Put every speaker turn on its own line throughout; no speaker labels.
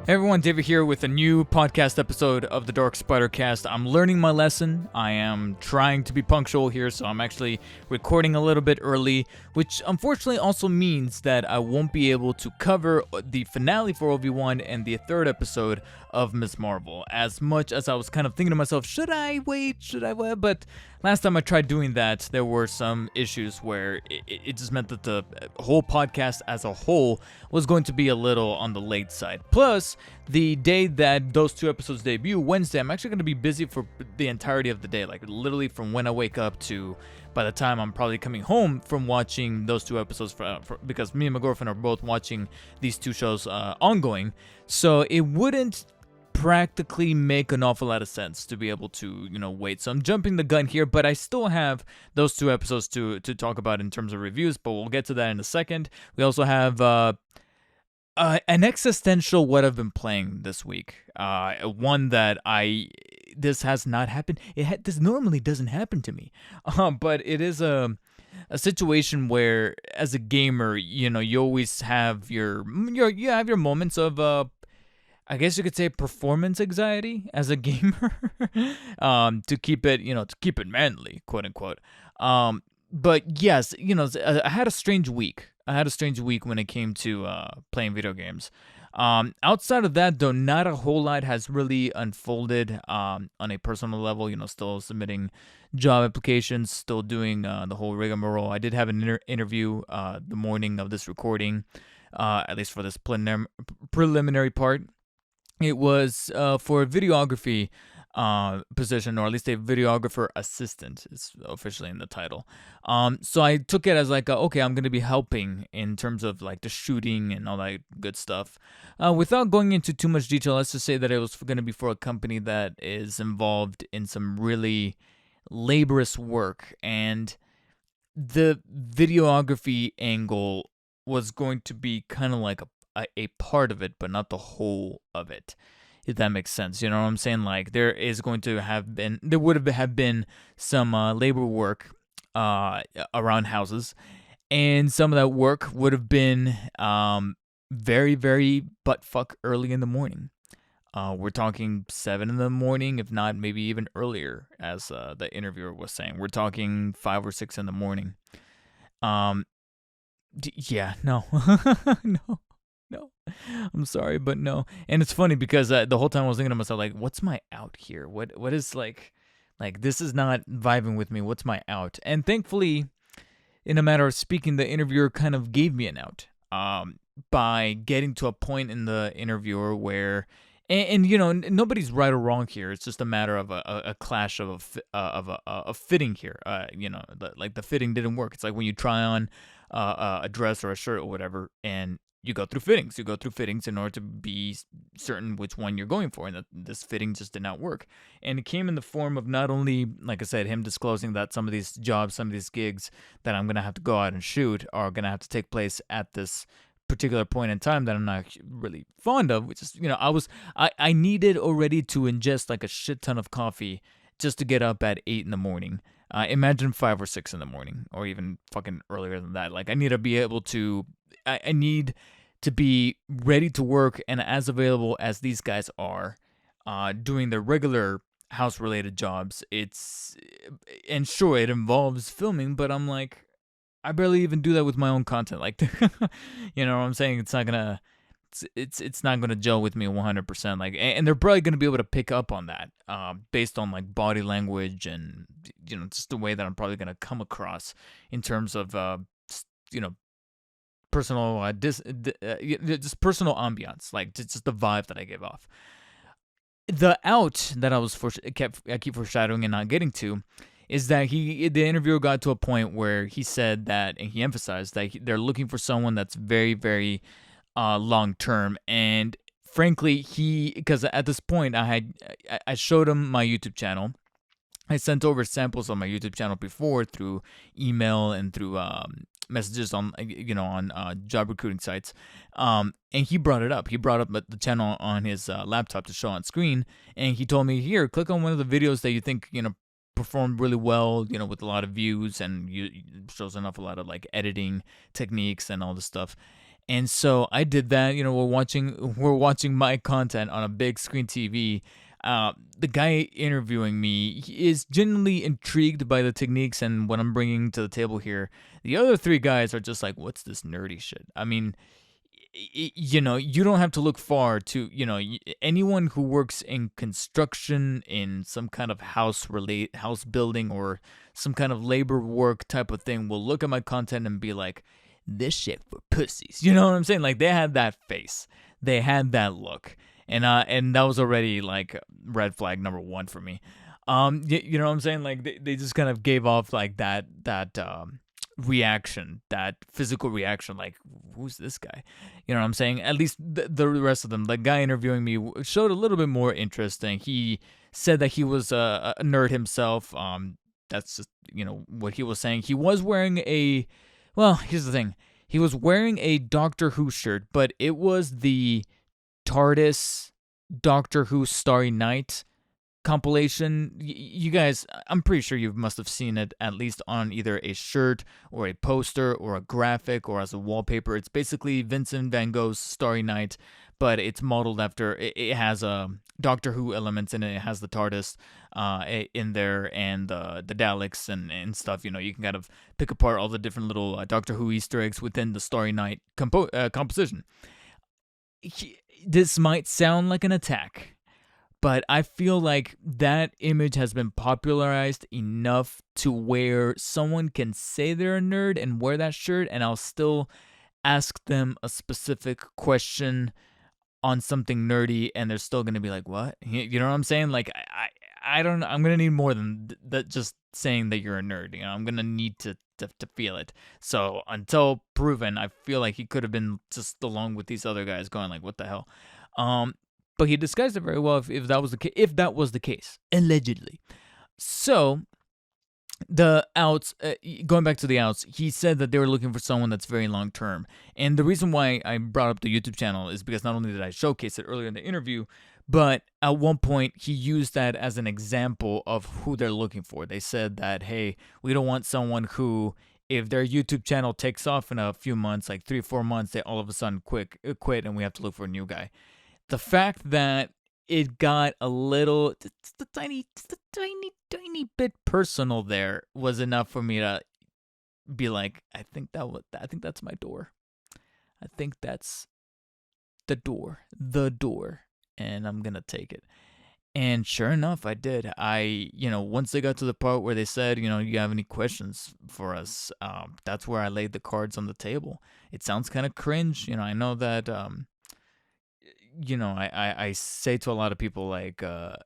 Hey everyone, David here with a new podcast episode of the DarkspiderCast. I'm learning my lesson. I am trying to be punctual here, so I'm actually recording a little bit early, which unfortunately also means that I won't be able to cover the finale for Obi-Wan and the third episode of Ms. Marvel. As much as I was kind of thinking to myself, should I wait? But last time I tried doing that, there were some issues where it just meant that the whole podcast as a whole was going to be a little on the late side. Plus, the day that those two episodes debut, Wednesday, I'm actually going to be busy for the entirety of the day, like literally from when I wake up to by the time I'm probably coming home from watching those two episodes, because me and my girlfriend are both watching these two shows ongoing, so it wouldn't practically make an awful lot of sense to be able to, wait. So I'm jumping the gun here, but I still have those two episodes to talk about in terms of reviews, but we'll get to that in a second. We also have an Existential what I've been playing this week. One that this has not happened. This normally doesn't happen to me, but it is a situation where, as a gamer, you always have your moments of I guess you could say performance anxiety as a gamer, to keep it manly, quote unquote. But yes, I had a strange week. When it came to playing video games. Outside of that, though, not a whole lot has really unfolded on a personal level. Still submitting job applications, still doing the whole rigmarole. I did have an interview the morning of this recording, at least for this preliminary part. It was for a videography position, or at least a videographer assistant is officially in the title. So I took it as like, okay, I'm going to be helping in terms of like the shooting and all that good stuff. Without going into too much detail, let's just say that it was going to be for a company that is involved in some really laborious work, and the videography angle was going to be kind of like a part of it, but not the whole of it, if that makes sense. You know what I'm saying? Like, there would have been some labor work around houses, and some of that work would have been very, very buttfuck early in the morning. We're talking 7 in the morning, if not maybe even earlier, as the interviewer was saying. We're talking 5 or 6 in the morning. Yeah, no. No, I'm sorry, but no. And it's funny because the whole time I was thinking to myself, like, what's my out here? What is like this is not vibing with me. What's my out? And thankfully, in a matter of speaking, the interviewer kind of gave me an out by getting to a point in the interviewer where, and nobody's right or wrong here. It's just a matter of a clash of a fitting here. The fitting didn't work. It's like when you try on a dress or a shirt or whatever, and you go through fittings. You go through fittings in order to be certain which one you're going for, and this fitting just did not work. And it came in the form of not only, like I said, him disclosing that some of these jobs, some of these gigs that I'm going to have to go out and shoot are going to have to take place at this particular point in time that I'm not really fond of, which is, I needed already to ingest like a shit ton of coffee just to get up at 8 in the morning. Imagine 5 or 6 in the morning, or even fucking earlier than that. Like, I need to be able to, I need to be ready to work and as available as these guys are, doing their regular house-related jobs. And sure, it involves filming, but I'm like, I barely even do that with my own content. Like, you know what I'm saying? It's not gonna gel with me 100%. Like, and they're probably gonna be able to pick up on that, based on like body language and just the way that I'm probably gonna come across in terms of personal just personal ambiance, like just the vibe that I give off. The out that I keep foreshadowing and not getting to is that the interviewer got to a point where he said that, and he emphasized that they're looking for someone that's very, very long term. And frankly, because at this point I showed him my YouTube channel. I sent over samples on my YouTube channel before through email and through messages on job recruiting sites, and he brought it up. He brought up the channel on his laptop to show on screen, and he told me, here, click on one of the videos that you think performed really well, with a lot of views, and shows enough a lot of like editing techniques and all this stuff. And so I did that. We're watching my content on a big screen TV. The guy interviewing me is genuinely intrigued by the techniques and what I'm bringing to the table here. The other three guys are just like, "What's this nerdy shit?" I mean, you don't have to look far to, anyone who works in construction, in some kind of house building, or some kind of labor work type of thing will look at my content and be like, this shit for pussies. You know what I'm saying? Like, they had that face, they had that look, and that was already like red flag number one for me. You know what I'm saying? Like, they just kind of gave off like that reaction, that physical reaction, like, who's this guy? You know what I'm saying? At least the rest of them, the guy interviewing me showed a little bit more interest, and he said that he was a nerd himself. That's just, what he was saying. He was wearing here's the thing. He was wearing a Doctor Who shirt, but it was the TARDIS Doctor Who Starry Night compilation. You guys, I'm pretty sure you must have seen it at least on either a shirt or a poster or a graphic or as a wallpaper. It's basically Vincent van Gogh's Starry Night, but it's modeled after, it has Doctor Who elements in it. It has the TARDIS in there, and the Daleks and stuff. You can kind of pick apart all the different little Doctor Who Easter eggs within the Starry Night composition. This might sound like an attack, but I feel like that image has been popularized enough to where someone can say they're a nerd and wear that shirt, and I'll still ask them a specific question on something nerdy, and they're still gonna be like, "What?" You know what I'm saying? Like, I don't. I'm gonna need more than that. Just saying that you're a nerd. I'm gonna need to feel it. So until proven, I feel like he could have been just along with these other guys, going like, "What the hell?" But he disguised it very well. If that was the case, allegedly. So the outs, going back to the outs, he said that they were looking for someone that's very long term. And the reason why I brought up the YouTube channel is because not only did I showcase it earlier in the interview, but at one point he used that as an example of who they're looking for. They said that, hey, we don't want someone who, if their YouTube channel takes off in a few months, like 3 or 4 months, they all of a sudden quit, and we have to look for a new guy. The fact that it got a little, just a tiny bit personal there was enough for me to be like, I think that's my door. I think that's the door, and I'm gonna take it. And sure enough, I did. Once they got to the part where they said, you have any questions for us, that's where I laid the cards on the table. It sounds kind of cringe. I know that, I say to a lot of people, like, that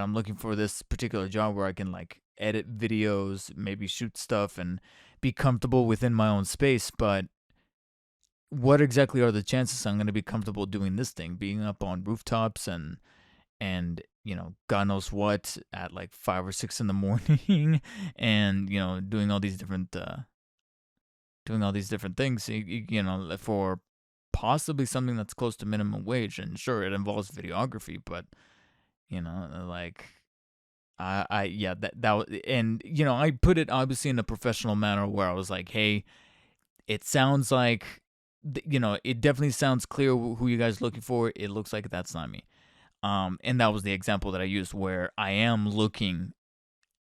I'm looking for this particular job where I can, like, edit videos, maybe shoot stuff, and be comfortable within my own space. But what exactly are the chances I'm going to be comfortable doing this thing, being up on rooftops and God knows what at like 5 or 6 in the morning, and doing all these different things, for possibly something that's close to minimum wage. And sure, it involves videography, but like, I put it obviously in a professional manner where I was like, hey, it sounds like, it definitely sounds clear who you guys are looking for. It looks like that's not me. And that was the example that I used, where I am looking,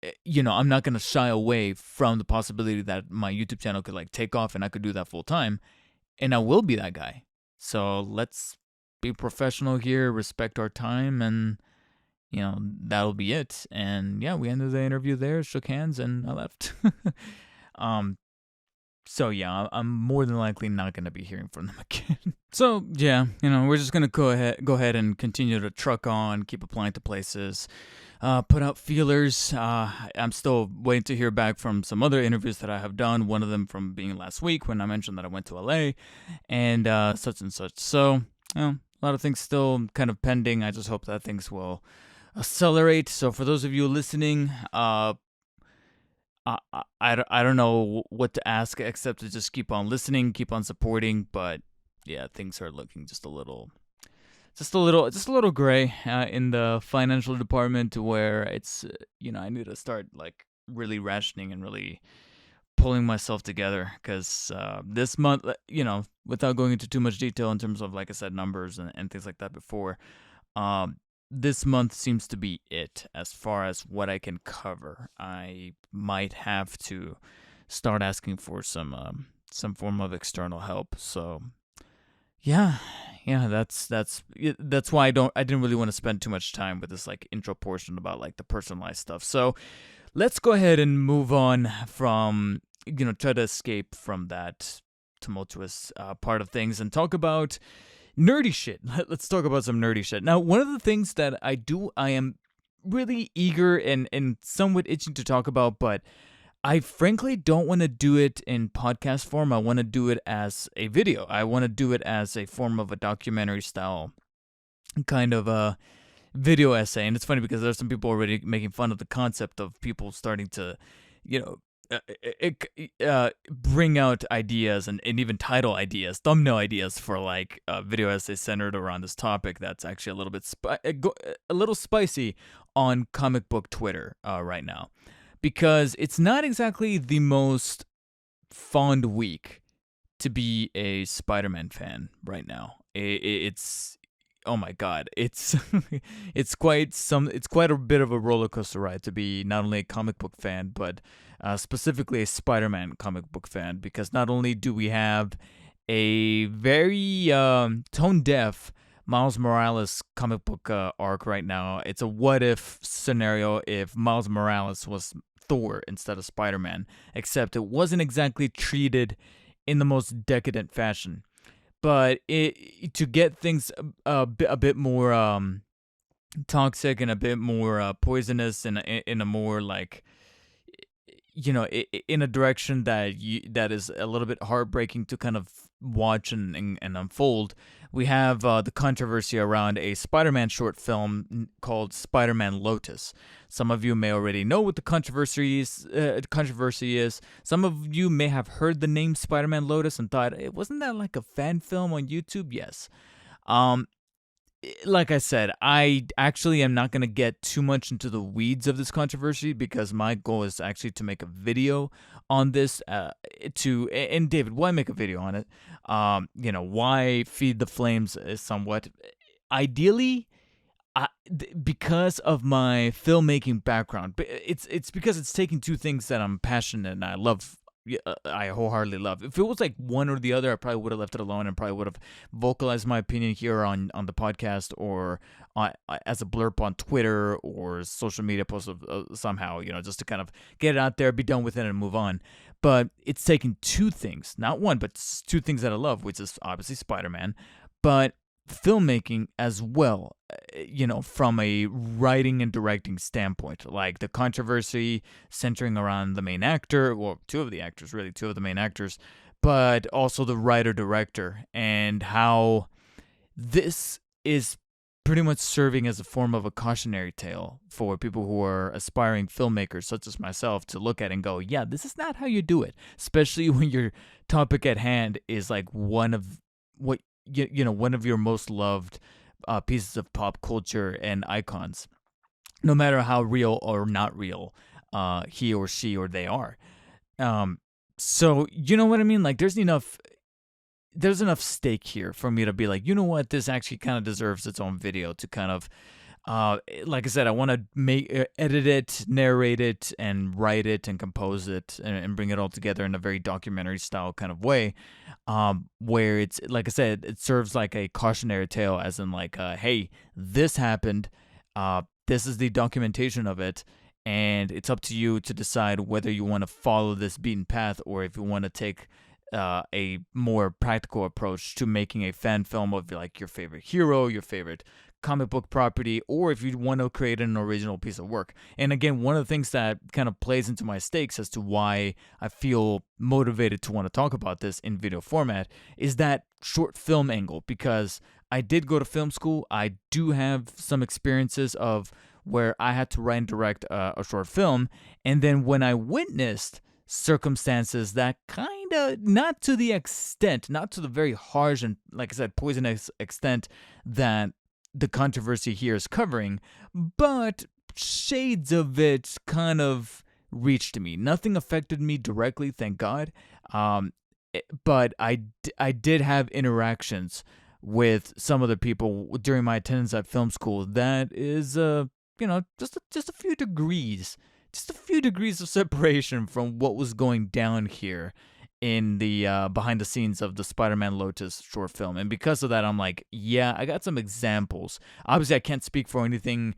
I'm not going to shy away from the possibility that my YouTube channel could like take off and I could do that full time. And I will be that guy. So let's be professional here, respect our time, and, that'll be it. And yeah, we ended the interview there, shook hands, and I left. So yeah, I'm more than likely not going to be hearing from them again. So yeah, we're just going to go ahead and continue to truck on, keep applying to places, put out feelers. I'm still waiting to hear back from some other interviews that I have done, one of them from being last week when I mentioned that I went to LA, and such and such. So, a lot of things still kind of pending. I just hope that things will accelerate. So for those of you listening, I don't know what to ask except to just keep on listening, keep on supporting. But yeah, things are looking just a little gray in the financial department, where it's I need to start like really rationing and really pulling myself together because this month, without going into too much detail in terms of, like I said, numbers and things like that before, this month seems to be it as far as what I can cover. I might have to start asking for some form of external help. So yeah, that's why I didn't really want to spend too much time with this like intro portion about like the personalized stuff. So let's go ahead and move on from, try to escape from that tumultuous part of things and talk about nerdy shit. Let's talk about some nerdy shit. Now, one of the things that I am really eager and somewhat itching to talk about, but I frankly don't want to do it in podcast form. I want to do it as a video. I want to do it as a form of a documentary style kind of a video essay. And it's funny because there's some people already making fun of the concept of people starting to, bring out ideas and even title ideas, thumbnail ideas for like video essays centered around this topic. That's actually a little bit a little spicy on comic book Twitter right now, because it's not exactly the most fond week to be a Spider-Man fan right now. It's oh my god, it's it's quite a bit of a roller coaster ride to be not only a comic book fan, but specifically a Spider-Man comic book fan, because not only do we have a very tone deaf Miles Morales comic book arc right now. It's a what if scenario if Miles Morales was Thor instead of Spider-Man, except it wasn't exactly treated in the most decadent fashion. But to get things a bit more toxic and a bit more poisonous and in a more like, in a direction that is a little bit heartbreaking to kind of watch and unfold, we have the controversy around a Spider-Man short film called Spider-Man Lotus. Some of you may already know what the controversy is. Some of you may have heard the name Spider-Man Lotus and thought, wasn't that like a fan film on YouTube? Yes. Like I said, I actually am not going to get too much into the weeds of this controversy because my goal is actually to make a video on this. And David, why make a video on it? Why feed the flames somewhat? Ideally, because of my filmmaking background, it's because it's taking two things that I'm passionate and I love. I wholeheartedly love. If it was like one or the other, I probably would have left it alone and probably would have vocalized my opinion here on the podcast or as a blurb on Twitter or social media post somehow, just to kind of get it out there, be done with it, and move on. But it's taking two things, not one, but two things that I love, which is obviously Spider-Man, but filmmaking as well, from a writing and directing standpoint, like the controversy centering around the main actor, well, two of the main actors, but also the writer-director, and how this is pretty much serving as a form of a cautionary tale for people who are aspiring filmmakers such as myself to look at and go, yeah, this is not how you do it, especially when your topic at hand is like one of your most loved pieces of pop culture and icons, no matter how real or not real he or she or they are. So you know what I mean? Like there's enough stake here for me to be like, you know what, this actually kind of deserves its own video to kind of, like I said, I want to edit it, narrate it, and write it and compose it and bring it all together in a very documentary style kind of way, where it's, like I said, it serves like a cautionary tale, as in like, hey, this happened, this is the documentation of it, and it's up to you to decide whether you want to follow this beaten path or if you want to take a more practical approach to making a fan film of like your favorite hero, your favorite comic book property, or if you want to create an original piece of work. And again, one of the things that kind of plays into my stakes as to why I feel motivated to want to talk about this in video format is that short film angle, because I did go to film school. I do have some experiences of where I had to write and direct a short film, and then when I witnessed circumstances that kind of, not to the very harsh and, like I said, poisonous extent that the controversy here is covering, but shades of it kind of reached me. Nothing affected me directly, thank God. But I did have interactions with some of the people during my attendance at film school that is, just a few degrees. Just a few degrees of separation from what was going down here in the behind the scenes of the Spider-Man Lotus short film. And because of that, I'm like, yeah, I got some examples. Obviously, I can't speak for anything.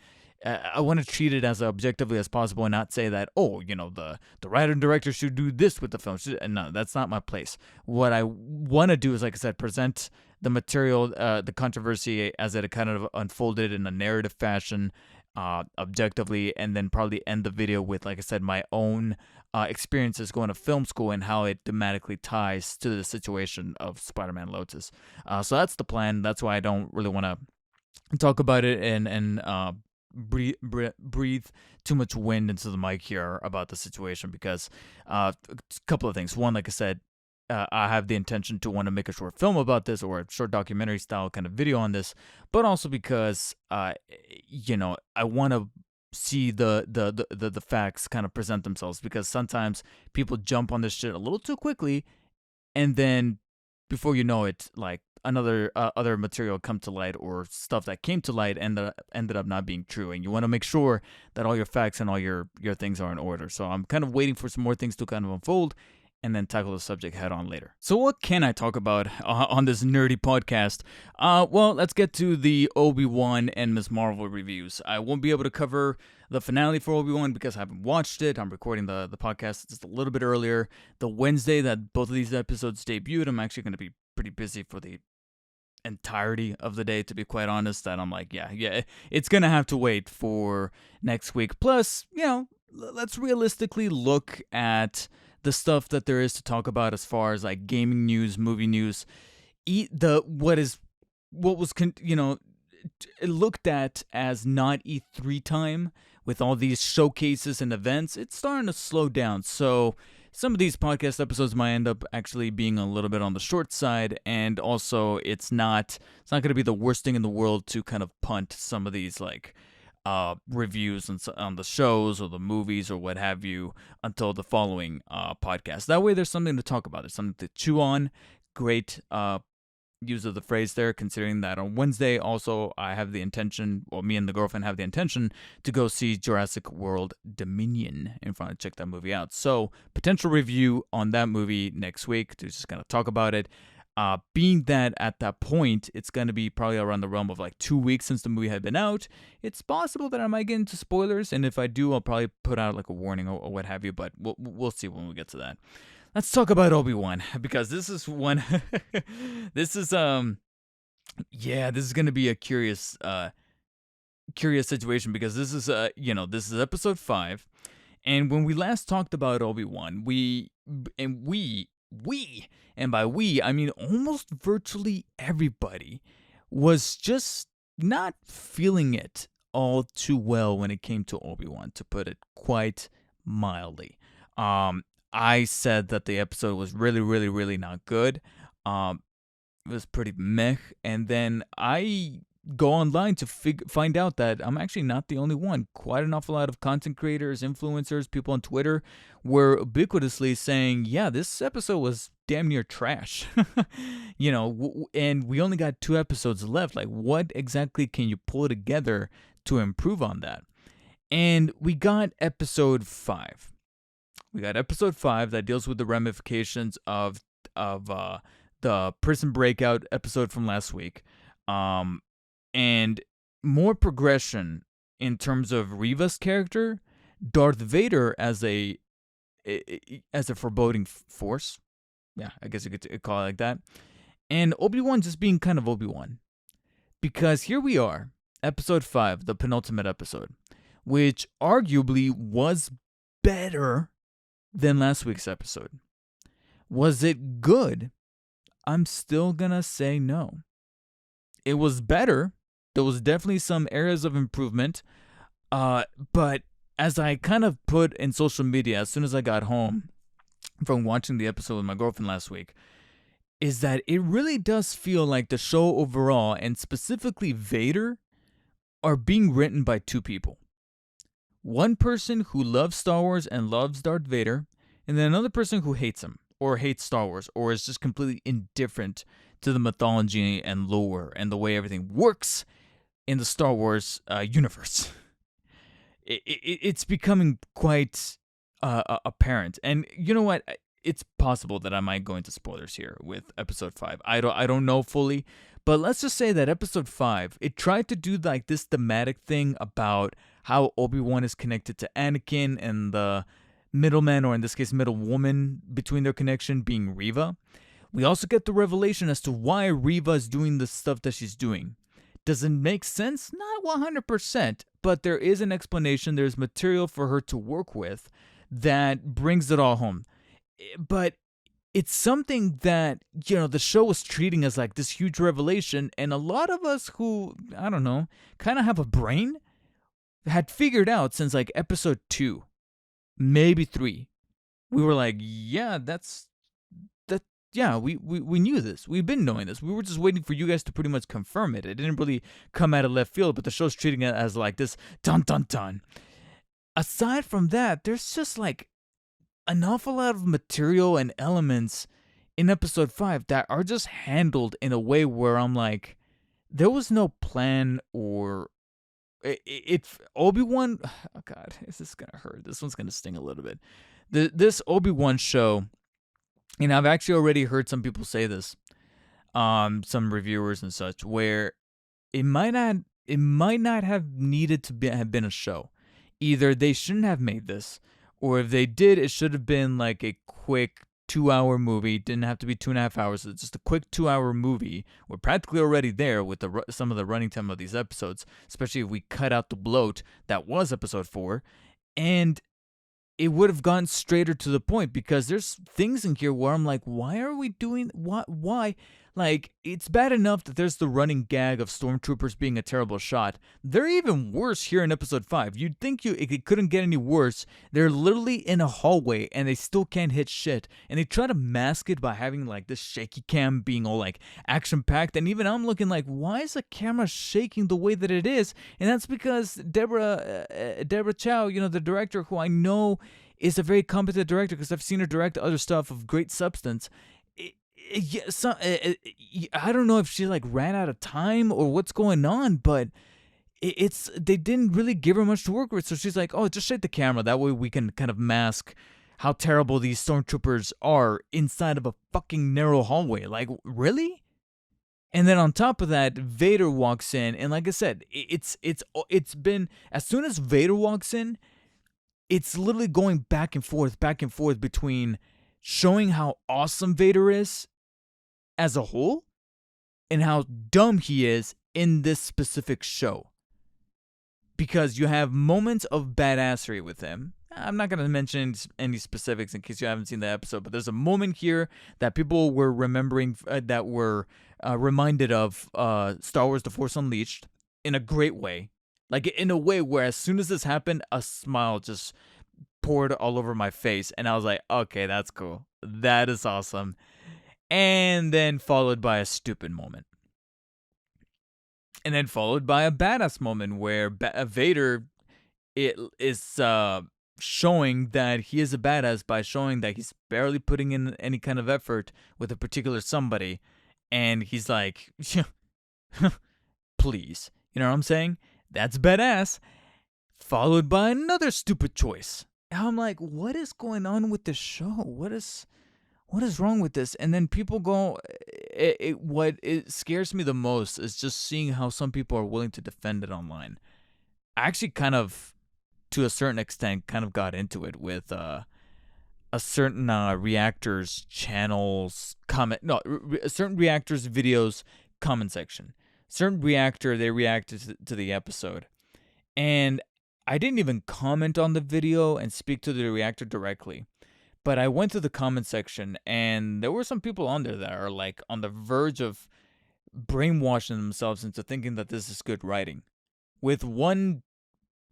I want to treat it as objectively as possible and not say that, the writer and director should do this with the film. No, that's not my place. What I want to do is, like I said, present the material, the controversy as it kind of unfolded in a narrative fashion, objectively, and then probably end the video with, like I said, my own experiences going to film school and how it thematically ties to the situation of Spider-Man Lotus. So that's the plan. That's why I don't really want to talk about it and breathe too much wind into the mic here about the situation, because a couple of things. One, like I said, I have the intention to want to make a short film about this, or a short documentary style kind of video on this, but also because I want to see the facts kind of present themselves, because sometimes people jump on this shit a little too quickly, and then before you know it, like another other material come to light, or stuff that came to light ended up not being true, and you want to make sure that all your facts and all your things are in order. So I'm kind of waiting for some more things to kind of unfold, and then tackle the subject head on later. So what can I talk about on this nerdy podcast? Well, let's get to the Obi-Wan and Ms. Marvel reviews. I won't be able to cover the finale for Obi-Wan because I haven't watched it. I'm recording the podcast just a little bit earlier. The Wednesday that both of these episodes debuted, I'm actually going to be pretty busy for the entirety of the day, to be quite honest. That I'm like, yeah, it's going to have to wait for next week. Plus, let's realistically look at the stuff that there is to talk about as far as like gaming news, movie news, what was looked at as not E3 time with all these showcases and events. It's starting to slow down. So some of these podcast episodes might end up actually being a little bit on the short side, and also it's not going to be the worst thing in the world to kind of punt some of these like reviews on the shows or the movies or what have you until the following podcast. That way there's something to talk about. There's something to chew on. Great use of the phrase there, considering that on Wednesday also I have the intention, or me and the girlfriend have the intention, to go see Jurassic World Dominion and finally check that movie out. So potential review on that movie next week to just kind of talk about it. Being that at that point, it's going to be probably around the realm of like 2 weeks since the movie had been out, it's possible that I might get into spoilers, and if I do, I'll probably put out like a warning or what have you, but we'll see when we get to that. Let's talk about Obi-Wan, because this is one, this is going to be a curious situation, because this is, this is episode 5, and when we last talked about Obi-Wan, and by we, I mean almost virtually everybody was just not feeling it all too well when it came to Obi-Wan, to put it quite mildly. I said that the episode was really, really, really not good. It was pretty meh, and then I go online to find out that I'm actually not the only one. Quite an awful lot of content creators, influencers, people on Twitter were ubiquitously saying, yeah, this episode was damn near trash. And we only got 2 episodes left. Like, what exactly can you pull together to improve on that? And we got episode 5. We got episode 5 that deals with the ramifications of the prison breakout episode from last week. And more progression in terms of Reva's character, Darth Vader as a foreboding force. Yeah, I guess you could call it like that. And Obi-Wan just being kind of Obi-Wan. Because here we are, episode 5, the penultimate episode, which arguably was better than last week's episode. Was it good? I'm still gonna say no. It was better. There was definitely some areas of improvement. But as I kind of put in social media as soon as I got home from watching the episode with my girlfriend last week, is that it really does feel like the show overall, and specifically Vader, are being written by 2 people. one person who loves Star Wars and loves Darth Vader, and then another person who hates him or hates Star Wars or is just completely indifferent to the mythology and lore and the way everything works in the Star Wars universe. It's becoming quite apparent. And you know what? It's possible that I might go into spoilers here with episode 5. I don't know fully, but let's just say that episode 5, it tried to do like this thematic thing about how Obi-Wan is connected to Anakin and the middleman, or in this case, middle woman between their connection being Reva. We also get the revelation as to why Reva is doing the stuff that she's doing. Does it make sense? Not 100%, but there is an explanation. There's material for her to work with that brings it all home. But it's something that, the show was treating as like this huge revelation, and a lot of us who, I don't know, kind of have a brain had figured out since like episode 2, maybe 3. We were like, yeah, we knew this. We've been knowing this. We were just waiting for you guys to pretty much confirm it. It didn't really come out of left field, but the show's treating it as like this dun dun dun. Aside from that, there's just like an awful lot of material and elements in episode 5 that are just handled in a way where I'm like, there was no plan or Obi-Wan. Oh God, is this gonna hurt? This one's gonna sting a little bit. This Obi-Wan show, I've actually already heard some people say this, some reviewers and such, where it might not have needed to have been a show. Either they shouldn't have made this, or if they did, it should have been like a quick 2-hour movie. Didn't have to be 2.5 hours. It's just a quick 2-hour movie. We're practically already there with some of the running time of these episodes, especially if we cut out the bloat that was episode 4. And it would have gone straighter to the point, because there's things in here where I'm like, why are we doing, why? Like, it's bad enough that there's the running gag of stormtroopers being a terrible shot. They're even worse here in episode 5. You'd think it couldn't get any worse. They're literally in a hallway and they still can't hit shit. And they try to mask it by having like this shaky cam being all like action packed. And even I'm looking like, why is the camera shaking the way that it is? And that's because Deborah Chow, the director, who I know is a very competent director because I've seen her direct other stuff of great substance. I don't know if she like ran out of time or what's going on, but they didn't really give her much to work with. So she's like, oh, just shake the camera. That way we can kind of mask how terrible these stormtroopers are inside of a fucking narrow hallway. Like, really? And then on top of that, Vader walks in, and like I said, it's been, as soon as Vader walks in, it's literally going back and forth between showing how awesome Vader is as a whole and how dumb he is in this specific show. Because you have moments of badassery with him. I'm not going to mention any specifics in case you haven't seen the episode, but there's a moment here that people were remembering, that were reminded of Star Wars The Force Unleashed in a great way. Like, in a way where as soon as this happened, a smile just poured all over my face, and I was like, okay, that's cool. That is awesome. And then followed by a stupid moment. And then followed by a badass moment where Vader is showing that he is a badass by showing that he's barely putting in any kind of effort with a particular somebody. And he's like, please. You know what I'm saying? That's badass. Followed by another stupid choice. I'm like, what is going on with this show? What is wrong with this? And then people go, what scares me the most is just seeing how some people are willing to defend it online. I actually kind of, to a certain extent, kind of got into it with a certain reactors channels certain reactors videos comment section. Certain reactor, they reacted to the episode, and I didn't even comment on the video and speak to the reactor directly, but I went to the comment section, and there were some people on there that are like on the verge of brainwashing themselves into thinking that this is good writing, with one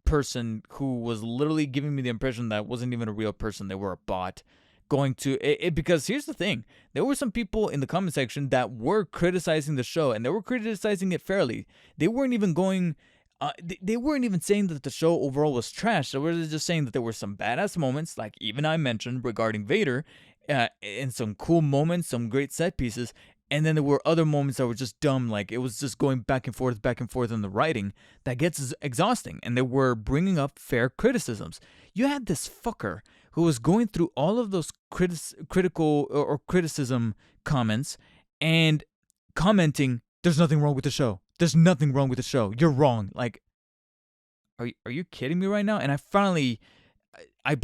person who was literally giving me the impression that wasn't even a real person. They were a bot going to it, because here's the thing. There were some people in the comment section that were criticizing the show, and they were criticizing it fairly. They weren't even going They weren't even saying that the show overall was trash. They were just saying that there were some badass moments, like even I mentioned regarding Vader, and some cool moments, some great set pieces. And then there were other moments that were just dumb, like it was just going back and forth in the writing that gets exhausting. And they were bringing up fair criticisms. You had this fucker who was going through all of those critical or criticism comments and commenting, "There's nothing wrong with the show. There's nothing wrong with the show. You're wrong." Like, are you kidding me right now? And I finally, I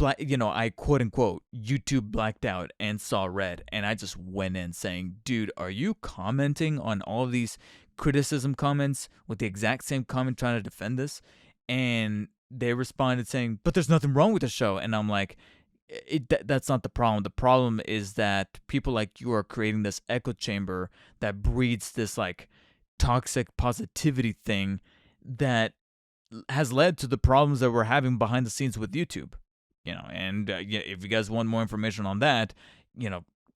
quote unquote YouTube blacked out and saw red, and I just went in saying, "Dude, are you commenting on all of these criticism comments with the exact same comment trying to defend this?" And they responded saying, "But there's nothing wrong with the show." And I'm like, that's not the problem. The problem is that people like you are creating this echo chamber that breeds this like toxic positivity thing that has led to the problems that we're having behind the scenes with YouTube. And if you guys want more information on that,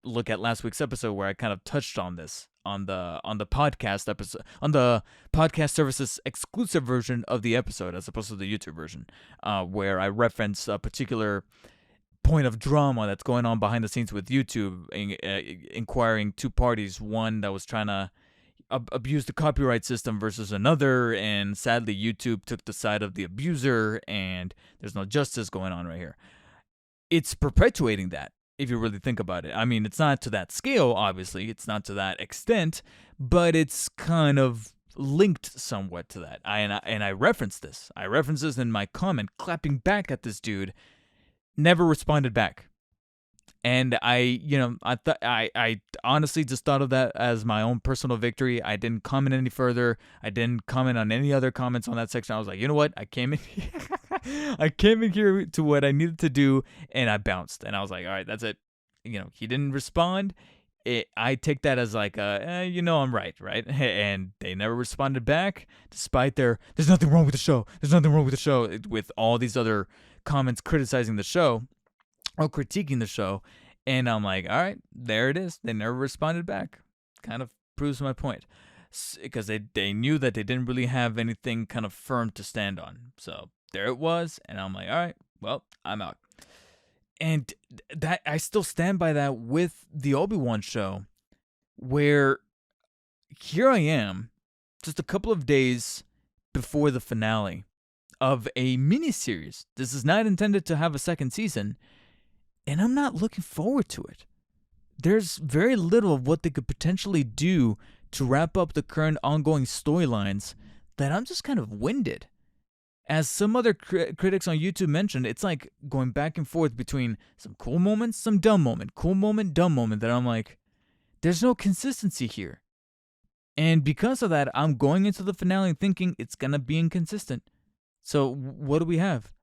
look at last week's episode where I kind of touched on this on the podcast episode, on the podcast services exclusive version of the episode as opposed to the YouTube version, where I reference a particular point of drama that's going on behind the scenes with YouTube, inquiring two parties, one that was trying to abuse the copyright system versus another, and sadly YouTube took the side of the abuser, and there's no justice going on right here. It's perpetuating that, if you really think about it. I mean, it's not to that scale, obviously, it's not to that extent, but it's kind of linked somewhat to that. I referenced this. I referenced this in my comment, clapping back at this dude. Never responded back. And I honestly just thought of that as my own personal victory. I didn't comment any further. I didn't comment on any other comments on that section. I was like, you know what? I came in here to what I needed to do, and I bounced. And I was like, all right, that's it. He didn't respond. I take that as like, I'm right? And they never responded back, despite there's nothing wrong with the show. There's nothing wrong with the show, with all these other comments criticizing the show or critiquing the show. And I'm like, all right, there it is. They never responded back. Kind of proves my point, because they knew that they didn't really have anything kind of firm to stand on. So there it was, and I'm like, all right, well, I'm out. And that I still stand by that with the Obi-Wan show, where here I am, just a couple of days before the finale of a miniseries. This is not intended to have a second season, and I'm not looking forward to it. There's very little of what they could potentially do to wrap up the current ongoing storylines that I'm just kind of winded. As some other critics on YouTube mentioned, it's like going back and forth between some cool moments, some dumb moment, cool moment, dumb moment, that I'm like, there's no consistency here. And because of that, I'm going into the finale thinking it's going to be inconsistent. So what do we have?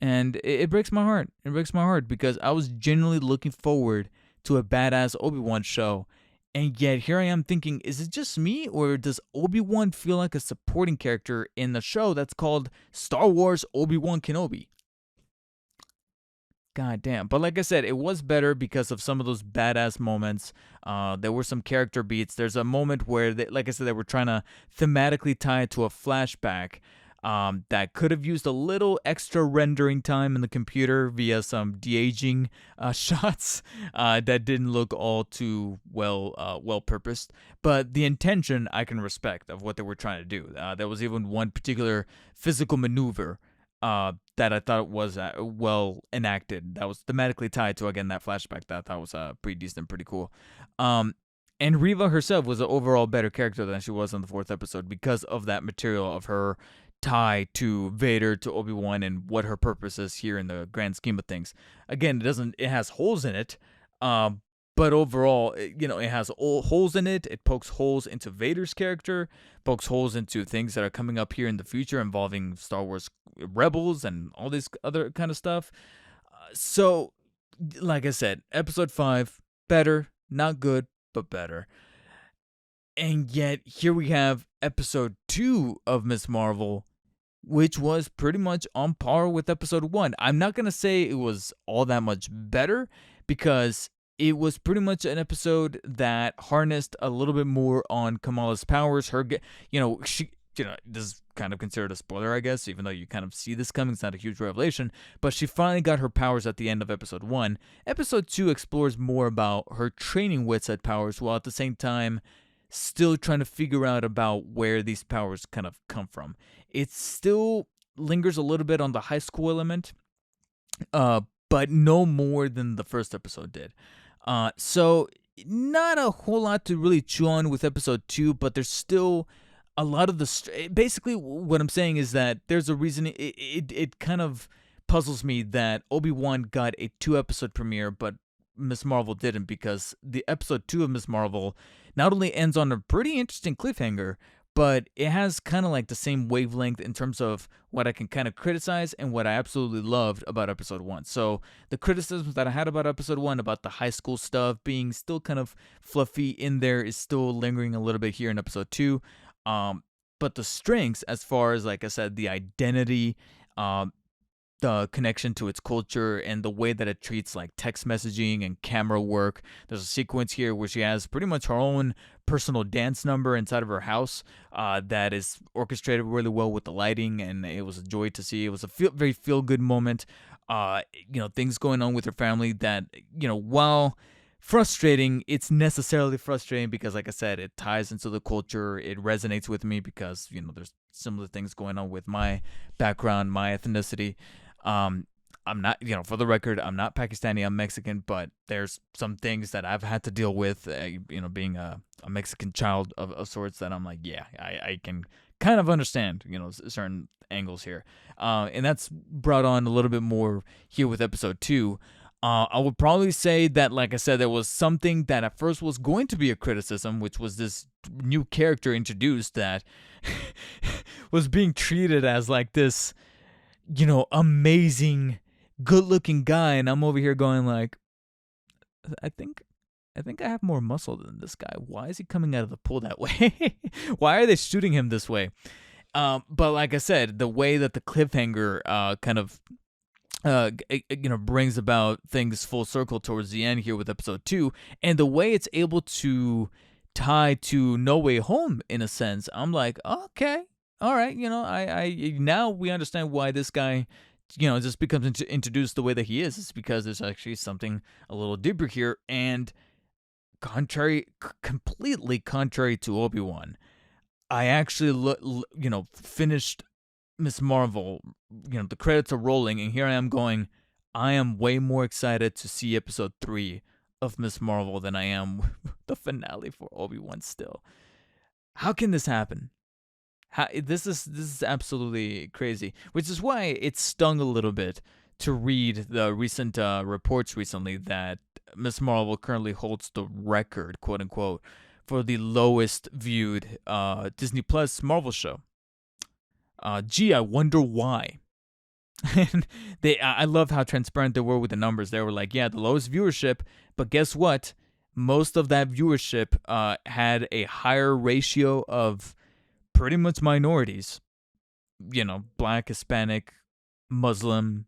And it breaks my heart. It breaks my heart because I was genuinely looking forward to a badass Obi-Wan show. And yet here I am thinking, is it just me, or does Obi-Wan feel like a supporting character in the show that's called Star Wars Obi-Wan Kenobi? God damn. But like I said, it was better because of some of those badass moments. There were some character beats. There's a moment where, like I said, they were trying to thematically tie it to a flashback that could have used a little extra rendering time in the computer via some de-aging shots that didn't look all too well purposed. But the intention I can respect of what they were trying to do. There was even one particular physical maneuver that I thought was well enacted. That was thematically tied to, again, that flashback that I thought was pretty decent, pretty cool. And Reva herself was an overall better character than she was in the fourth episode because of that material of her tie to Vader, to Obi-Wan, and what her purpose is here in the grand scheme of things. Again, it has holes in it, but overall, it has holes in it. It pokes holes into Vader's character, pokes holes into things that are coming up here in the future involving Star Wars Rebels and all this other kind of stuff. So, like I said, episode 5, better, not good, but better. And yet, here we have episode 2 of Ms. Marvel, which was pretty much on par with episode 1. I'm not going to say it was all that much better, because it was pretty much an episode that harnessed a little bit more on Kamala's powers. this is kind of considered a spoiler, I guess, even though you kind of see this coming. It's not a huge revelation, but she finally got her powers at the end of episode 1. Episode 2 explores more about her training with said powers, while at the same time still trying to figure out about where these powers kind of come from. It still lingers a little bit on the high school element, but no more than the first episode did. So not a whole lot to really chew on with episode 2, but there's still a lot of basically what I'm saying is that there's a reason it kind of puzzles me that Obi-Wan got a 2-episode premiere, but Ms. Marvel didn't, because the episode 2 of Ms. Marvel not only ends on a pretty interesting cliffhanger, but it has kind of like the same wavelength in terms of what I can kind of criticize and what I absolutely loved about episode 1. So the criticisms that I had about episode 1, about the high school stuff being still kind of fluffy in there, is still lingering a little bit here in episode 2. But the strengths, as far as, like I said, the identity, the connection to its culture, and the way that it treats like text messaging and camera work. There's a sequence here where she has pretty much her own personal dance number inside of her house that is orchestrated really well with the lighting, and it was a joy to see. It was a very feel-good moment. Things going on with her family that, while frustrating, it's necessarily frustrating because, like I said, it ties into the culture. It resonates with me because, there's similar things going on with my background, my ethnicity. I'm not, for the record, I'm not Pakistani, I'm Mexican, but there's some things that I've had to deal with, being a Mexican child of sorts, that I'm like, yeah, I can kind of understand, certain angles here. And that's brought on a little bit more here with episode 2. I would probably say that, like I said, there was something that at first was going to be a criticism, which was this new character introduced that was being treated as like this, amazing, good-looking guy, and I'm over here going like, I think I have more muscle than this guy. Why is he coming out of the pool that way? Why are they shooting him this way? But like I said, the way that the cliffhanger kind of brings about things full circle towards the end here with episode 2, and the way it's able to tie to No Way Home in a sense, I'm like, okay, all right, I now we understand why this guy, just becomes introduced the way that he is. It's because there's actually something a little deeper here, and completely contrary to Obi-Wan, I actually finished Miss Marvel, the credits are rolling, and here I am going, I am way more excited to see episode 3 of Miss Marvel than I am the finale for Obi-Wan still. How can this happen? This is absolutely crazy, which is why it stung a little bit to read the recent reports recently that Miss Marvel currently holds the record, quote unquote, for the lowest viewed Disney Plus Marvel show. I wonder why. And I love how transparent they were with the numbers. They were like, yeah, the lowest viewership, but guess what? Most of that viewership had a higher ratio of pretty much minorities. Black, Hispanic, Muslim,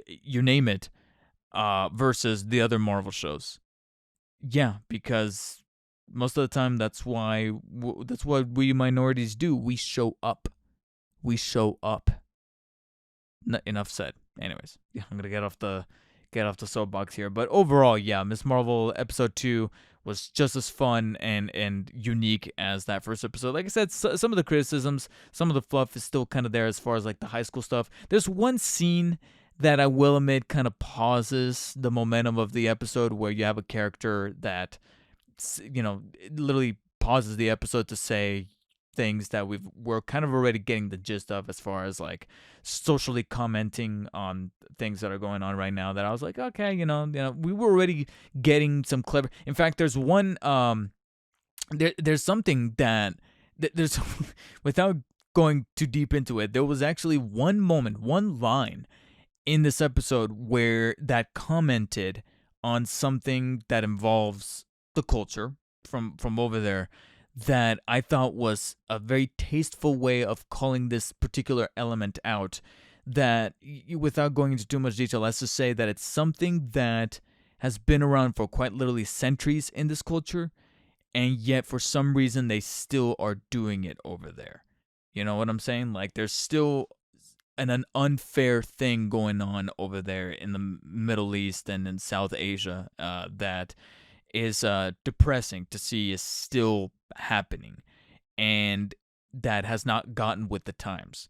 you name it, versus the other Marvel shows. Yeah, because most of the time that's what we minorities do. We show up. Enough said. Anyways, yeah, I'm gonna get off the soapbox here. But overall, yeah, Miss Marvel episode 2 was just as fun and unique as that first episode. Like I said, some of the criticisms, some of the fluff is still kind of there as far as like the high school stuff. There's one scene that I will admit kind of pauses the momentum of the episode, where you have a character that, literally pauses the episode to say things that we're kind of already getting the gist of, as far as like socially commenting on things that are going on right now, that I was like, okay, we were already getting some clever. In fact, there's one there's something that there's without going too deep into it, there was actually one moment, one line in this episode where that commented on something that involves the culture from over there, that I thought was a very tasteful way of calling this particular element out. That, without going into too much detail, let's just say that it's something that has been around for quite literally centuries in this culture, and yet for some reason they still are doing it over there. You know what I'm saying? Like there's still an unfair thing going on over there in the Middle East and in South Asia that is depressing to see is still happening, and that has not gotten with the times.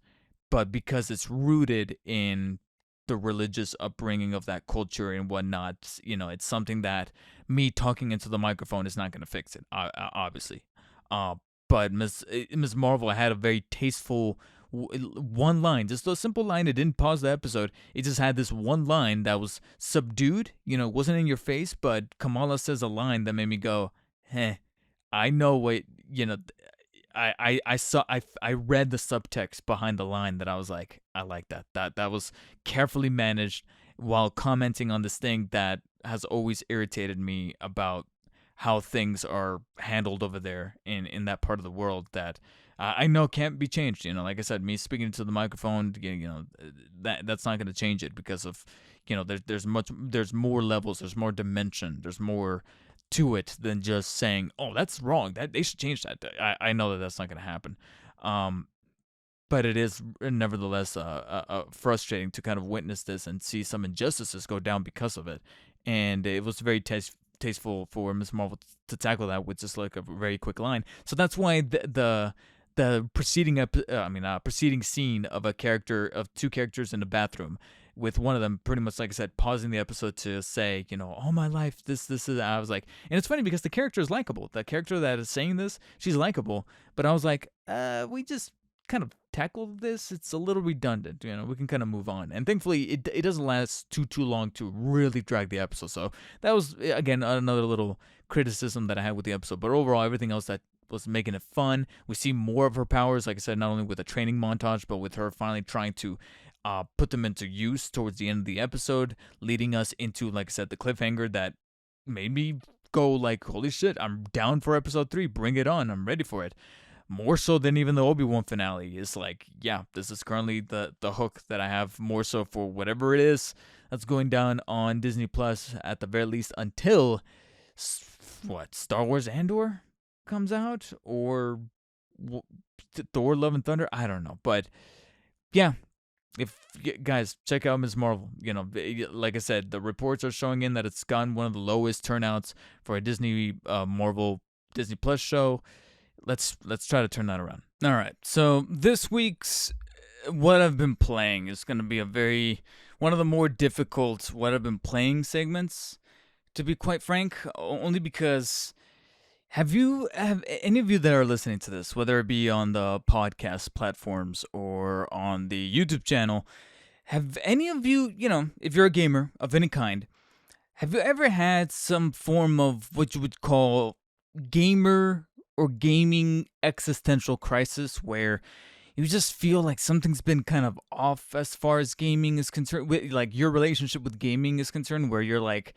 But because it's rooted in the religious upbringing of that culture and whatnot, it's something that me talking into the microphone is not going to fix it, obviously. Uh, but Ms. Marvel had a very tasteful one line, just a simple line. It didn't pause the episode. It just had this one line that was subdued, wasn't in your face, but Kamala says a line that made me go, I know what, I read the subtext behind the line that I was like, I like that. That was carefully managed while commenting on this thing that has always irritated me about how things are handled over there in that part of the world that I know can't be changed. Like I said, me speaking into the microphone, that's not going to change it because of, there's more levels, there's more dimension, there's more to it than just saying, "Oh, that's wrong. That they should change that." I know that that's not going to happen, but it is nevertheless frustrating to kind of witness this and see some injustices go down because of it. And it was very tasteful for Ms. Marvel to tackle that with just like a very quick line. So that's why the preceding scene of two characters in the bathroom, with one of them pretty much, like I said, pausing the episode to say, all my life, this is, I was like, and it's funny because the character is likable. The character that is saying this, she's likable, but I was like, we just kind of tackled this. It's a little redundant, we can kind of move on. And thankfully, it doesn't last too long to really drag the episode. So that was, again, another little criticism that I had with the episode. But overall, everything else that was making it fun. We see more of her powers, like I said, not only with a training montage, but with her finally trying to put them into use towards the end of the episode, leading us into, like I said, the cliffhanger that made me go like, holy shit, I'm down for episode 3. Bring it on. I'm ready for it. More so than even the Obi-Wan finale. Is like, yeah, this is currently the hook that I have more so for whatever it is that's going down on Disney Plus at the very least until Star Wars Andor comes out, or Thor Love and Thunder. I don't know, but yeah, if guys check out Ms. Marvel, like I said, the reports are showing in that it's gotten one of the lowest turnouts for a Disney Marvel Disney Plus show. Let's try to turn that around. All right, so this week's what I've been playing is going to be one of the more difficult what I've been playing segments, to be quite frank, only because have any of you that are listening to this, whether it be on the podcast platforms or on the YouTube channel, have any of you, if you're a gamer of any kind, have you ever had some form of what you would call gamer or gaming existential crisis, where you just feel like something's been kind of off as far as gaming is concerned, like your relationship with gaming is concerned, where you're like,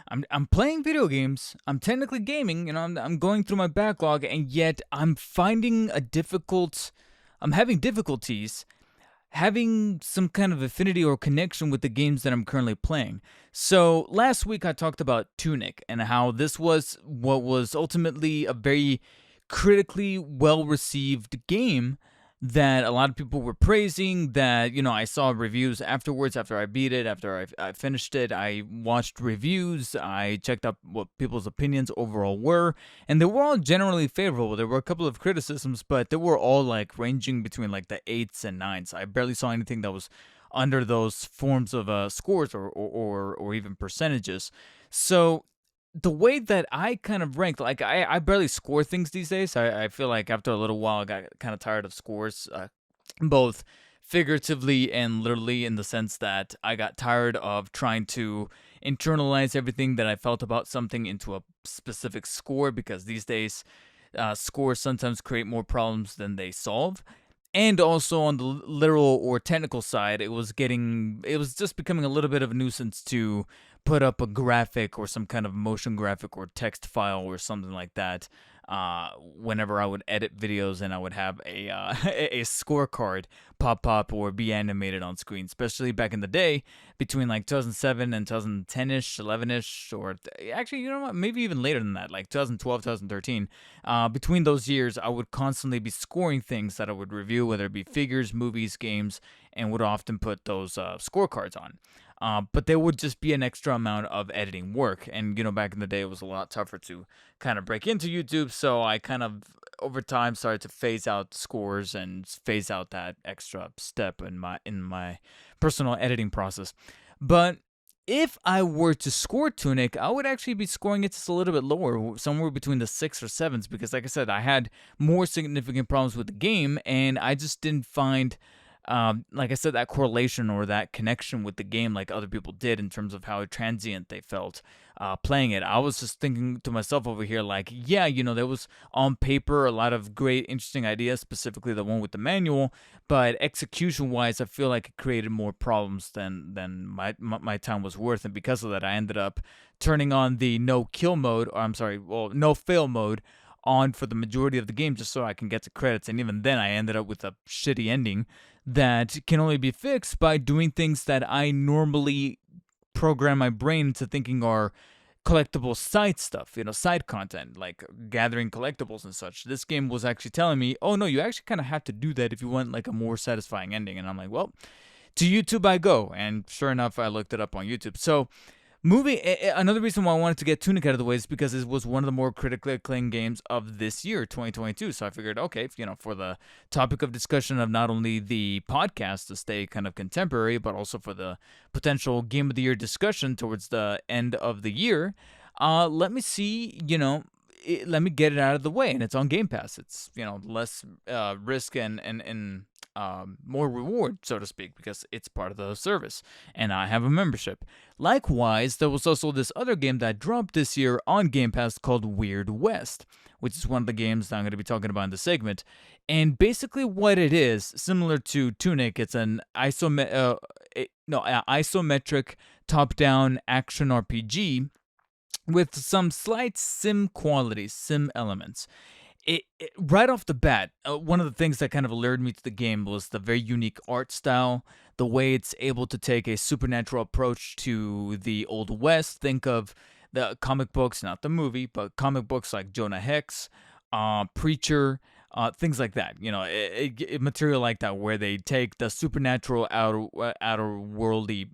I'm playing video games, I'm technically gaming, I'm going through my backlog, and yet I'm having difficulties having some kind of affinity or connection with the games that I'm currently playing. So last week I talked about Tunic and how this was what was ultimately a very critically well-received game that a lot of people were praising, that, I saw reviews afterwards, after I beat it, after I finished it. I watched reviews, I checked up what people's opinions overall were, and they were all generally favorable. There were a couple of criticisms, but they were all like ranging between like the 8s and 9s. I barely saw anything that was under those forms of scores or even percentages. So the way that I kind of ranked, like I barely score things these days. I feel like after a little while I got kind of tired of scores, both figuratively and literally, in the sense that I got tired of trying to internalize everything that I felt about something into a specific score, because these days scores sometimes create more problems than they solve. And also on the literal or technical side, it was just becoming a little bit of a nuisance to put up a graphic or some kind of motion graphic or text file or something like that whenever I would edit videos and I would have a a scorecard pop up or be animated on screen, especially back in the day between like 2007 and 2010ish, 11ish, or actually, you know what, maybe even later than that, like 2012, 2013. Between those years, I would constantly be scoring things that I would review, whether it be figures, movies, games, and would often put those scorecards on. But there would just be an extra amount of editing work. And, back in the day, it was a lot tougher to kind of break into YouTube. So I kind of, over time, started to phase out scores and phase out that extra step in my personal editing process. But if I were to score Tunic, I would actually be scoring it just a little bit lower, somewhere between the 6 or 7s, because like I said, I had more significant problems with the game, and I just didn't find like I said, that correlation or that connection with the game like other people did in terms of how transient they felt playing it. I was just thinking to myself over here, like, yeah, there was on paper a lot of great, interesting ideas, specifically the one with the manual, but execution-wise, I feel like it created more problems than my time was worth, and because of that, I ended up turning on the no-kill mode, or no-fail mode, on for the majority of the game just so I can get to credits, and even then I ended up with a shitty ending that can only be fixed by doing things that I normally program my brain into thinking are collectible side stuff, side content, like gathering collectibles and such. This game was actually telling me, oh no, you actually kind of have to do that if you want like a more satisfying ending, and I'm like, well, to YouTube I go, and sure enough, I looked it up on YouTube. So another reason why I wanted to get Tunic out of the way is because it was one of the more critically acclaimed games of this year, 2022. So I figured, okay, for the topic of discussion of not only the podcast to stay kind of contemporary, but also for the potential Game of the Year discussion towards the end of the year, let me see, let me get it out of the way. And it's on Game Pass. It's, less risk and more reward, so to speak, because it's part of the service, and I have a membership. Likewise, there was also this other game that dropped this year on Game Pass called Weird West, which is one of the games that I'm going to be talking about in the segment. And basically what it is, similar to Tunic, it's an isometric top-down action RPG with some slight sim qualities, sim elements. Right off the bat, one of the things that kind of allured me to the game was the very unique art style, the way it's able to take a supernatural approach to the Old West. Think of the comic books, not the movie, but comic books like Jonah Hex, Preacher, things like that. Material like that where they take the supernatural otherworldly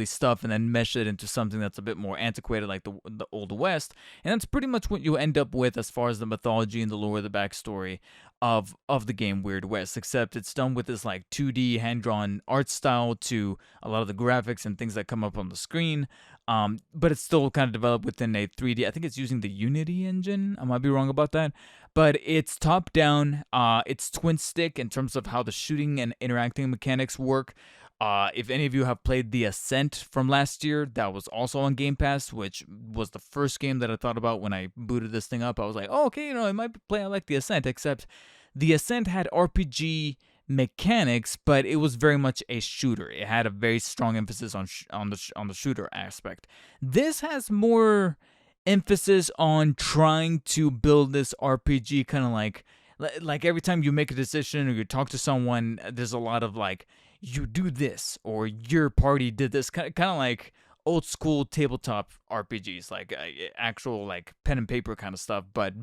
stuff and then mesh it into something that's a bit more antiquated, like the Old West. And that's pretty much what you end up with as far as the mythology and the lore, the backstory of the game Weird West, except it's done with this like 2D hand-drawn art style to a lot of the graphics and things that come up on the screen. But it's still kind of developed within a 3D. I think it's using the Unity engine. I might be wrong about that. But it's top-down. It's twin-stick in terms of how the shooting and interacting mechanics work. If any of you have played The Ascent from last year, that was also on Game Pass, which was the first game that I thought about when I booted this thing up. I was like, oh, okay, it might play like The Ascent, except The Ascent had RPG mechanics, but it was very much a shooter. It had a very strong emphasis on the shooter aspect. This has more emphasis on trying to build this RPG kind of like every time you make a decision or you talk to someone, there's a lot of like, you do this, or your party did this, kind of like old school tabletop RPGs, like actual like pen and paper kind of stuff, but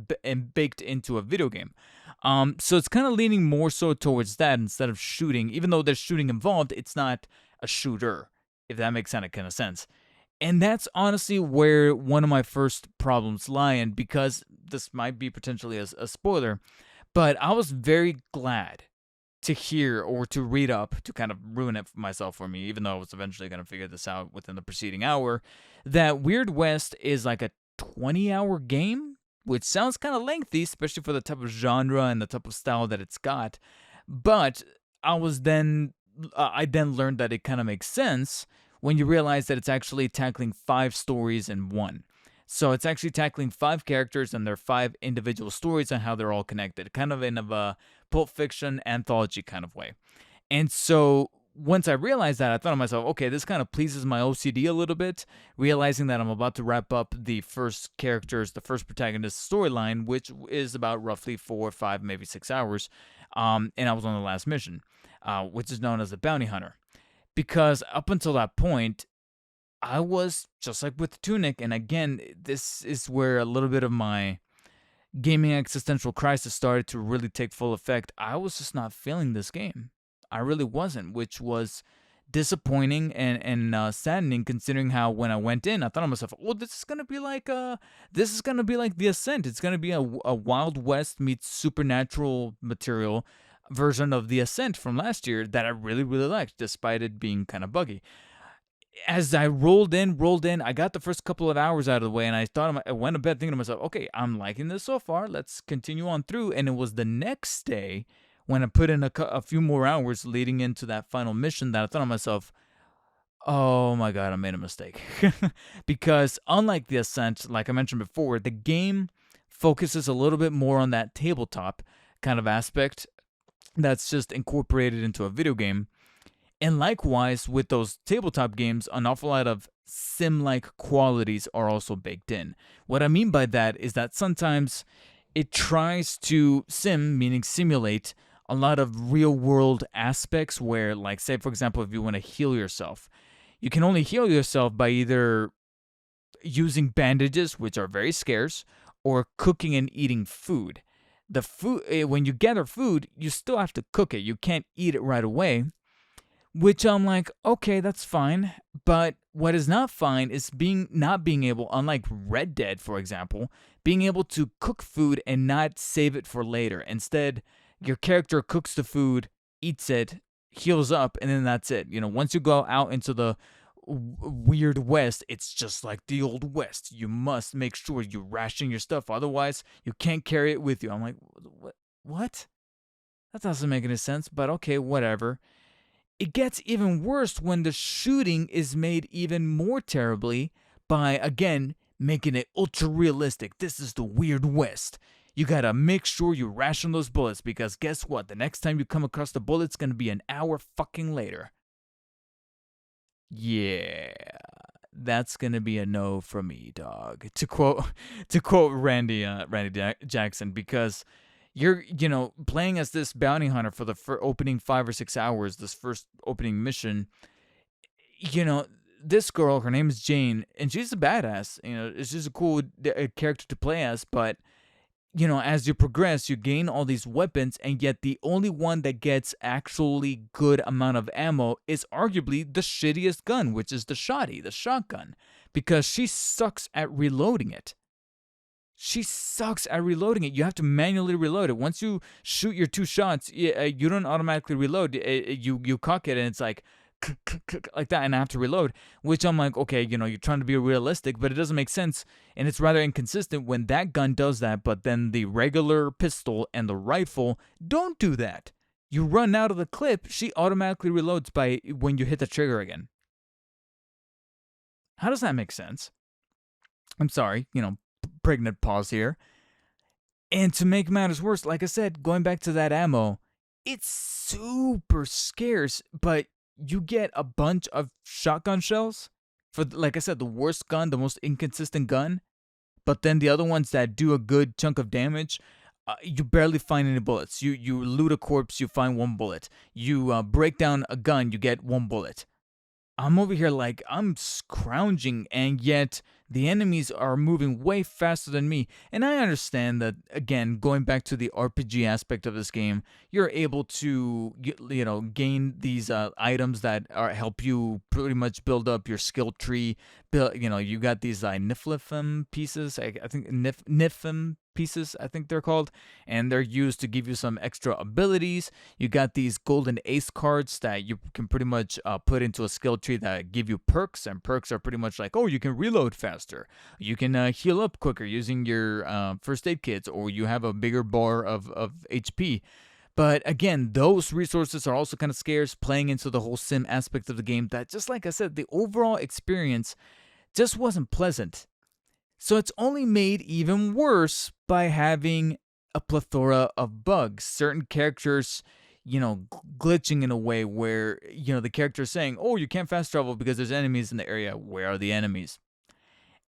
baked into a video game. So it's kind of leaning more so towards that instead of shooting. Even though there's shooting involved, it's not a shooter, if that makes any kind of sense. And that's honestly where one of my first problems lie in, because this might be potentially a spoiler, but I was very glad to hear or to read up, to kind of ruin it myself for me, even though I was eventually going to figure this out within the preceding hour, that Weird West is like a 20-hour game, which sounds kind of lengthy, especially for the type of genre and the type of style that it's got. But I then learned that it kind of makes sense when you realize that it's actually tackling 5 stories in one. So it's actually tackling 5 characters and their 5 individual stories and how they're all connected, kind of in a Pulp Fiction anthology kind of way. And so once I realized that, I thought to myself, okay, this kind of pleases my OCD a little bit, realizing that I'm about to wrap up the first protagonist storyline, which is about roughly 4, 5, maybe 6 hours, and I was on the last mission, which is known as the Bounty Hunter. Because up until that point, I was just like with Tunic, and again, this is where a little bit of my gaming existential crisis started to really take full effect. I was just not feeling this game. I really wasn't, which was disappointing and saddening, considering how when I went in, I thought to myself, "Well, this is gonna be like the Ascent. It's gonna be a Wild West meets supernatural material version of the Ascent from last year that I really really liked, despite it being kind of buggy." As I rolled in, I got the first couple of hours out of the way, and I went to bed thinking to myself, okay, I'm liking this so far. Let's continue on through. And it was the next day when I put in a few more hours leading into that final mission that I thought to myself, oh my God, I made a mistake. Because unlike the Ascent, like I mentioned before, the game focuses a little bit more on that tabletop kind of aspect that's just incorporated into a video game. And likewise, with those tabletop games, an awful lot of sim-like qualities are also baked in. What I mean by that is that sometimes it tries to meaning simulate, a lot of real-world aspects where, like, say, for example, if you want to heal yourself, you can only heal yourself by either using bandages, which are very scarce, or cooking and eating food. The food, when you gather food, you still have to cook it. You can't eat it right away. Which I'm like, okay, that's fine. But what is not fine is not being able, unlike Red Dead, for example, being able to cook food and not save it for later. Instead, your character cooks the food, eats it, heals up, and then that's it. Once you go out into the weird West, it's just like the old West. You must make sure you ration your stuff. Otherwise, you can't carry it with you. I'm like, what? That doesn't make any sense, but okay, whatever. It gets even worse when the shooting is made even more terribly by, again, making it ultra realistic. This is the Weird West. You gotta make sure you ration those bullets, because guess what? The next time you come across the bullet's gonna be an hour fucking later. Yeah, that's gonna be a no from me, dog. To quote Randy Jackson, because you're playing as this bounty hunter for the opening 5 or 6 hours, this first opening mission. This girl, her name is Jane, and she's a badass. It's just a cool character to play as. But as you progress, you gain all these weapons, and yet the only one that gets actually good amount of ammo is arguably the shittiest gun, which is the shotgun, because she sucks at reloading it. You have to manually reload it. Once you shoot your 2 shots, you don't automatically reload. You cock it, and it's like like that, and I have to reload. Which I'm like, okay, you're trying to be realistic, but it doesn't make sense, and it's rather inconsistent when that gun does that, but then the regular pistol and the rifle don't do that. You run out of the clip, she automatically reloads by when you hit the trigger again. How does that make sense? I'm sorry, pregnant pause here. And to make matters worse, like I said, going back to that ammo, it's super scarce, but you get a bunch of shotgun shells for, like I said, the worst gun, the most inconsistent gun. But then the other ones that do a good chunk of damage, you barely find any bullets. You loot a corpse, you find 1 bullet. You break down a gun, you get 1 bullet. I'm over here like I'm scrounging, and yet the enemies are moving way faster than me. And I understand that, again, going back to the RPG aspect of this game, you're able to gain these items that help you pretty much build up your skill tree. You got these Niflheim pieces. I think Niflheim pieces, I think they're called, and they're used to give you some extra abilities. You got these golden ace cards that you can pretty much put into a skill tree that give you perks, and perks are pretty much like, oh, you can reload faster, you can heal up quicker using your first aid kits, or you have a bigger bar of HP. But again, those resources are also kind of scarce, playing into the whole sim aspect of the game that, just like I said, the overall experience just wasn't pleasant. So it's only made even worse by having a plethora of bugs. Certain characters, glitching in a way where, the character is saying, oh, you can't fast travel because there's enemies in the area. Where are the enemies?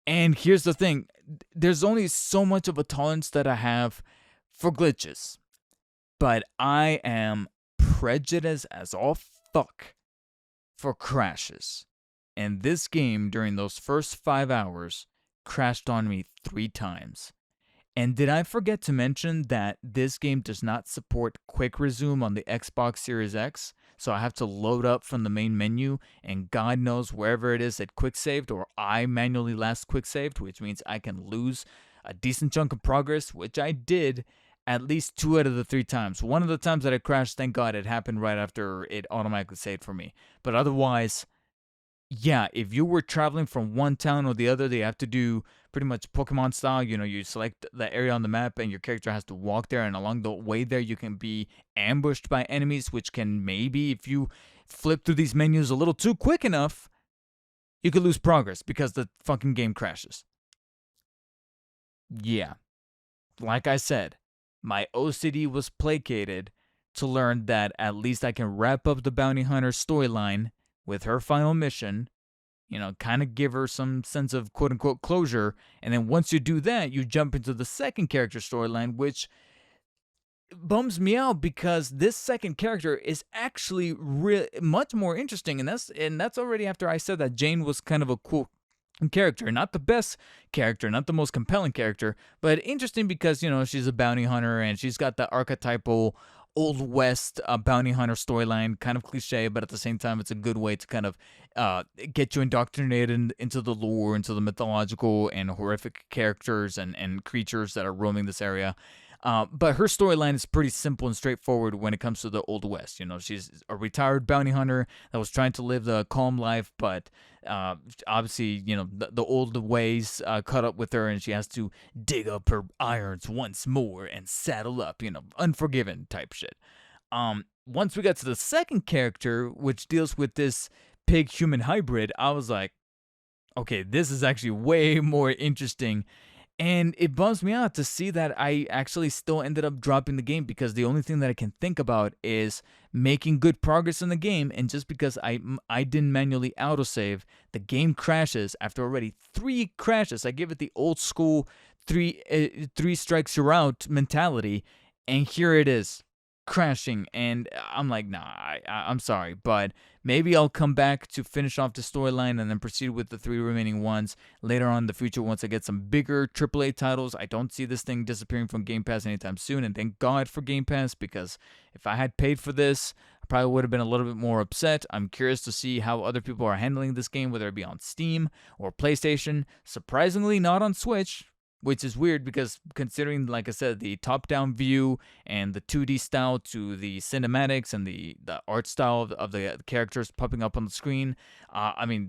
And here's the thing. There's only so much of a tolerance that I have for glitches. But I am prejudiced as all fuck for crashes. And this game, during those first 5 hours, crashed on me 3 times. And did I forget to mention that this game does not support quick resume on the Xbox Series X? So I have to load up from the main menu, and God knows wherever it is it quick saved, or I manually last quick saved, which means I can lose a decent chunk of progress, which I did at least 2 out of the 3 times. One of the times that I crashed, thank God, it happened right after it automatically saved for me. But otherwise, yeah, if you were traveling from one town or the other, they have to do pretty much Pokemon style. You select the area on the map and your character has to walk there. And along the way there, you can be ambushed by enemies, which can maybe, if you flip through these menus a little too quick enough, you could lose progress because the fucking game crashes. Yeah, like I said, my OCD was placated to learn that at least I can wrap up the bounty hunter storyline with her final mission, kind of give her some sense of quote-unquote closure, and then once you do that, you jump into the second character storyline, which bums me out because this second character is actually much more interesting, and that's already after I said that Jane was kind of a cool character, not the best character, not the most compelling character, but interesting because she's a bounty hunter and she's got the archetypal Old West bounty hunter storyline, kind of cliche, but at the same time, it's a good way to kind of get you indoctrinated into the lore, into the mythological and horrific characters and creatures that are roaming this area. But her storyline is pretty simple and straightforward when it comes to the Old West. She's a retired bounty hunter that was trying to live the calm life, but obviously, the old ways caught up with her, and she has to dig up her irons once more and saddle up, Unforgiven type shit. Once we got to the second character, which deals with this pig-human hybrid, I was like, okay, this is actually way more interesting. And it bums me out to see that I actually still ended up dropping the game because the only thing that I can think about is making good progress in the game. And just because I didn't manually autosave, the game crashes after already 3 crashes. I give it the old school three strikes you're out mentality. And here it is, crashing. And I'm like, nah, I'm sorry, but maybe I'll come back to finish off the storyline and then proceed with the 3 remaining ones later on in the future once I get some bigger AAA titles. I don't see this thing disappearing from Game Pass anytime soon, and thank God for Game Pass, because if I had paid for this, I probably would have been a little bit more upset. I'm curious to see how other people are handling this game, whether it be on Steam or PlayStation. Surprisingly, not on Switch, which is weird because considering, like I said, the top-down view and the 2D style to the cinematics and the art style of the characters popping up on the screen,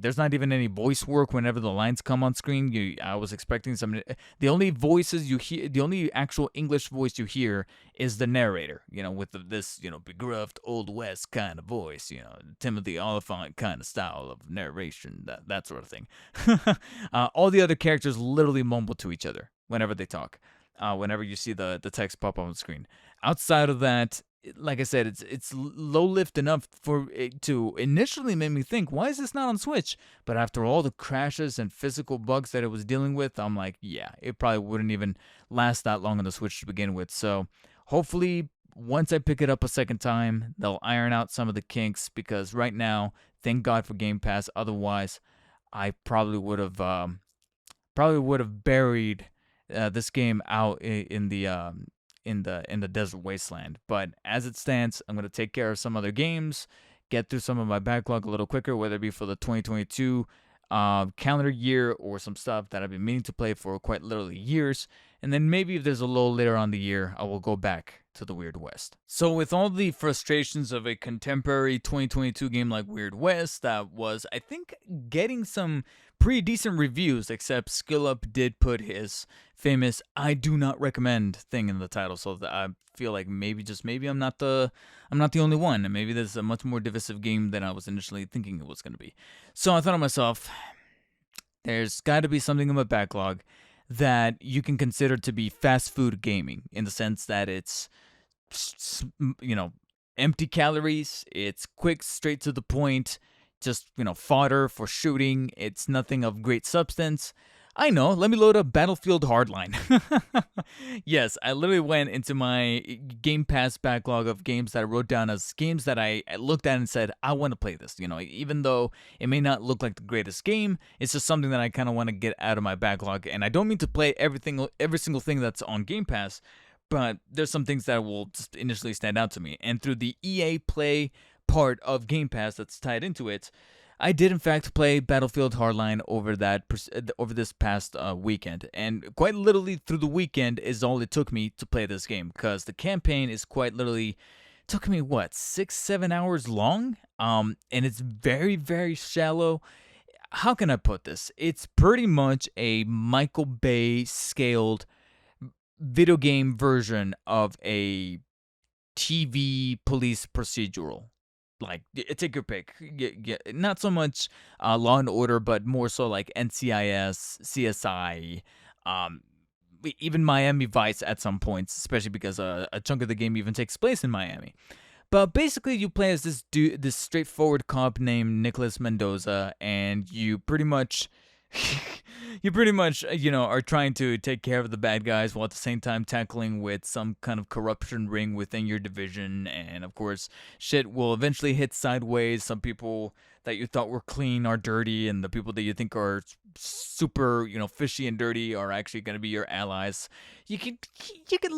there's not even any voice work whenever the lines come on screen. I was expecting some. The only voices you hear, the only actual English voice you hear is the narrator, with this, begrudged Old West kind of voice, Timothy Oliphant kind of style of narration, that sort of thing. All the other characters literally mumble to each other whenever they talk, whenever you see the text pop up on the screen. Outside of that, like I said, it's low lift enough for it to initially make me think, why is this not on Switch? But after all the crashes and physical bugs that it was dealing with, I'm like, yeah, it probably wouldn't even last that long on the Switch to begin with. So hopefully, once I pick it up a second time, they'll iron out some of the kinks, because right now, thank God for Game Pass. Otherwise, I probably would have buried this game out in the desert wasteland. But as it stands, I'm gonna take care of some other games, get through some of my backlog a little quicker, whether it be for the 2022 calendar year or some stuff that I've been meaning to play for quite literally years. And then maybe if there's a lull later on the year, I will go back to the Weird West. So with all the frustrations of a contemporary 2022 game like Weird West that was, I think, getting some pretty decent reviews, except SkillUp did put his famous "I do not recommend" thing in the title, so that I feel like maybe I'm not the only one, and maybe this is a much more divisive game than I was initially thinking it was going to be. So I thought to myself, there's got to be something in my backlog that you can consider to be fast food gaming, in the sense that it's, empty calories. It's quick, straight to the point, just, fodder for shooting. It's nothing of great substance. I know, let me load up Battlefield Hardline. Yes, I literally went into my Game Pass backlog of games that I wrote down as games that I looked at and said, I want to play this. Even though it may not look like the greatest game, it's just something that I kind of want to get out of my backlog. And I don't mean to play every single thing that's on Game Pass, but there's some things that will just initially stand out to me. And through the EA Play part of Game Pass that's tied into it, I did in fact play Battlefield Hardline over this past weekend, and quite literally through the weekend is all it took me to play this game, because the campaign is quite literally took me 6-7 hours long, and it's very, very shallow. How can I put this? It's pretty much a Michael Bay scaled video game version of a TV police procedural. Like, take your pick. Not so much Law and Order, but more so like NCIS, CSI, even Miami Vice at some points, especially because a chunk of the game even takes place in Miami. But basically, you play as this straightforward cop named Nicholas Mendoza, and you pretty much are trying to take care of the bad guys while at the same time tackling with some kind of corruption ring within your division. And of course, shit will eventually hit sideways. Some people that you thought were clean are dirty, and the people that you think are super, fishy and dirty are actually going to be your allies. You can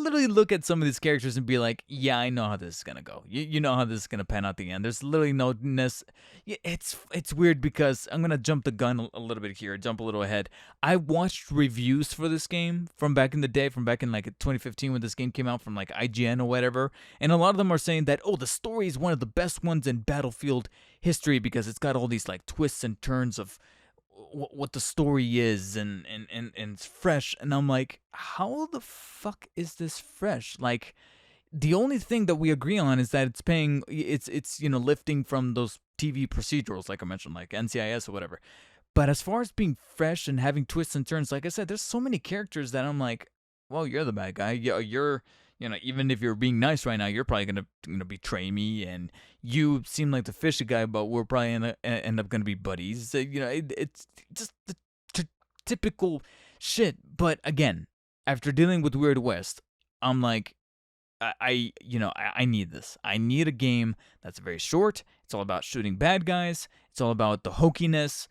literally look at some of these characters and be like, yeah, I know how this is going to go. You know how this is going to pan out the end. There's literally no it's weird because I'm going to jump the gun a little bit here, jump a little ahead. I watched reviews for this game from back in the day, from back in like 2015 when this game came out, from like IGN or whatever, and a lot of them are saying that, the story is one of the best ones in Battlefield history because it's got all these like twists and turns of what the story is, and it's fresh. And I'm like, how the fuck is this fresh? Like, the only thing that we agree on is that it's lifting from those TV procedurals, like I mentioned, like NCIS or whatever. But as far as being fresh and having twists and turns, like I said, there's so many characters that I'm like, well, you're the bad guy. You're even if you're being nice right now, you're probably gonna betray me, and you seem like the fishy guy, but we're probably gonna end up gonna be buddies. It's just the typical shit. But again, after dealing with Weird West, I'm like, I need this. I need a game that's very short. It's all about shooting bad guys. It's all about the hokiness.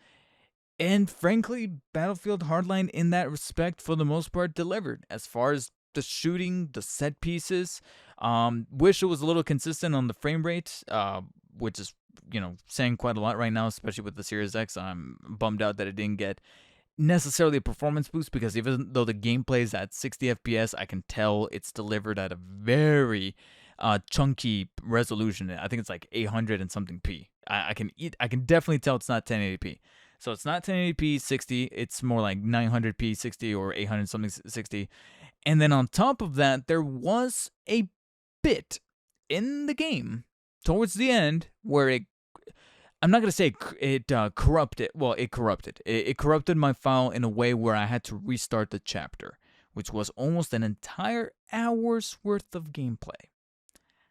And frankly, Battlefield Hardline in that respect, for the most part, delivered. As far as the shooting, the set pieces, wish it was a little consistent on the frame rate, which is, saying quite a lot right now, especially with the Series X. I'm bummed out that it didn't get necessarily a performance boost, because even though the gameplay is at 60 FPS, I can tell it's delivered at a very chunky resolution. I think it's like 800 and something p. I can definitely tell it's not 1080p. So it's not 1080p 60, it's more like 900p 60 or 800 something 60. And then on top of that, there was a bit in the game towards the end where I'm not going to say it corrupted. Well, it corrupted. It corrupted my file in a way where I had to restart the chapter, which was almost an entire hour's worth of gameplay.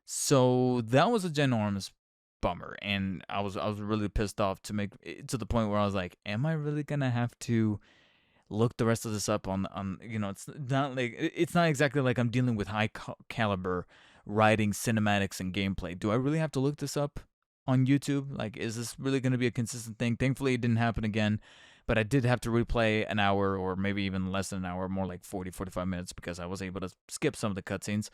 So that was a ginormous bummer, and I was really pissed off to the point where I was like, am I really going to have to look the rest of this up on it's not exactly like I'm dealing with high caliber writing, cinematics, and gameplay. Do I really have to look this up on YouTube? Like, is this really going to be a consistent thing? Thankfully, it didn't happen again, but I did have to replay an hour, or maybe even less than an hour, more like 40-45 minutes, because I was able to skip some of the cutscenes.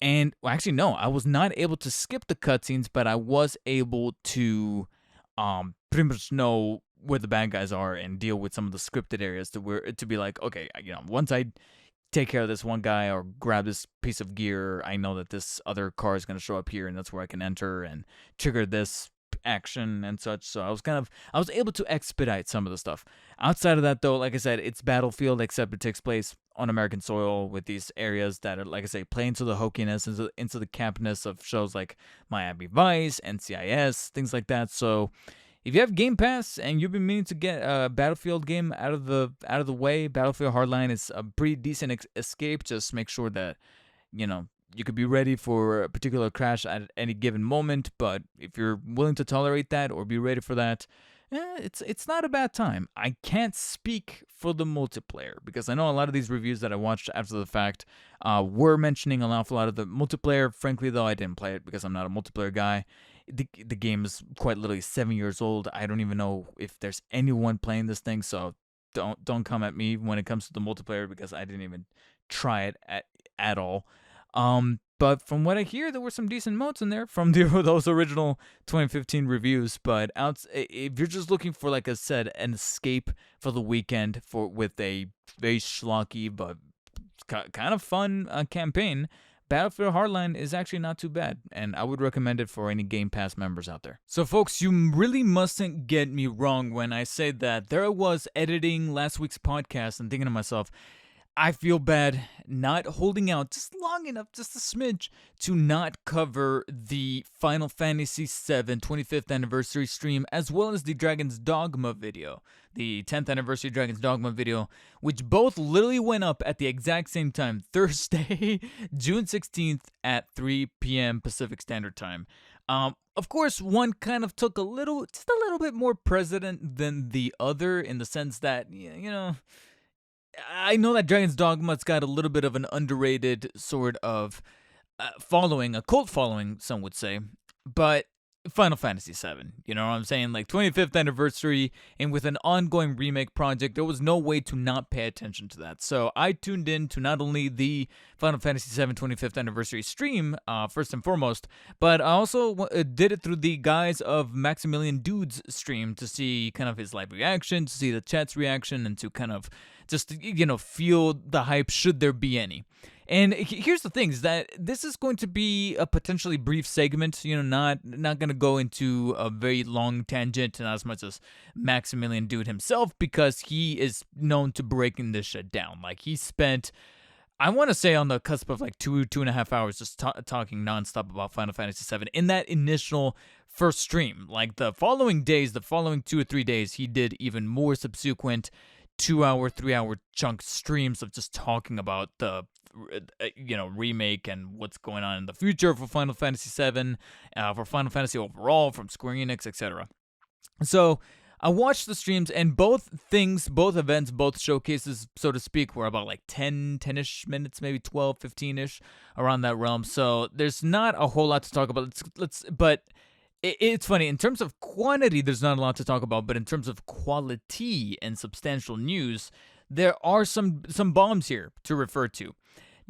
And well, actually, no, I was not able to skip the cutscenes, but I was able to pretty much know where the bad guys are and deal with some of the scripted areas to be like, okay, once I take care of this one guy or grab this piece of gear, I know that this other car is going to show up here, and that's where I can enter and trigger this action and such. So I was able to expedite some of the stuff. Outside of that, though, like I said, it's Battlefield, except it takes place on American soil, with these areas that are, like I say, play into the hokiness, into the campness of shows like Miami Vice, NCIS, things like that. So if you have Game Pass and you've been meaning to get a Battlefield game out of the way, Battlefield Hardline is a pretty decent escape. Just make sure that you could be ready for a particular crash at any given moment, but if you're willing to tolerate that or be ready for that, it's not a bad time. I can't speak for the multiplayer because I know a lot of these reviews that I watched after the fact were mentioning an awful lot of the multiplayer. Frankly, though, I didn't play it because I'm not a multiplayer guy. The game is quite literally 7 years old. I don't even know if there's anyone playing this thing, so don't come at me when it comes to the multiplayer because I didn't even try it at all. But from what I hear, there were some decent modes in there from those original 2015 reviews. But if you're just looking for, like I said, an escape for the weekend with a very schlocky but kind of fun campaign, Battlefield Hardline is actually not too bad, and I would recommend it for any Game Pass members out there. So folks, you really mustn't get me wrong when I say that there I was editing last week's podcast and thinking to myself, I feel bad not holding out just long enough, just a smidge, to not cover the Final Fantasy VII 25th anniversary stream, as well as the Dragon's Dogma video, the 10th anniversary Dragon's Dogma video, which both literally went up at the exact same time, Thursday, June 16th at 3 p.m. Pacific Standard Time. Of course, one kind of took just a little bit more precedent than the other in the sense that, I know that Dragon's Dogma's got a little bit of an underrated sort of following, a cult following, some would say, but Final Fantasy VII, you know what I'm saying? Like 25th anniversary, and with an ongoing remake project, there was no way to not pay attention to that. So I tuned in to not only the Final Fantasy VII 25th anniversary stream, first and foremost, but I also did it through the guise of Maximilian Dude's stream to see kind of his live reaction, to see the chat's reaction, and to kind of just, feel the hype should there be any. And here's the thing, is that this is going to be a potentially brief segment, not going to go into a very long tangent, not as much as Maximilian Dude himself, because he is known to breaking this shit down. Like, he spent, I want to say, on the cusp of like 2.5 hours just talking nonstop about Final Fantasy VII in that initial first stream. Like, the following 2 or 3 days, he did even more subsequent 2-hour, 3-hour chunk streams of just talking about the remake and what's going on in the future for Final Fantasy VII, for Final Fantasy overall, from Square Enix, etc. So I watched the streams, and both events, both showcases, so to speak, were about like 10-ish minutes, maybe 12, 15-ish, around that realm. So there's not a whole lot to talk about. But it's funny, in terms of quantity, there's not a lot to talk about, but in terms of quality and substantial news, there are some bombs here to refer to.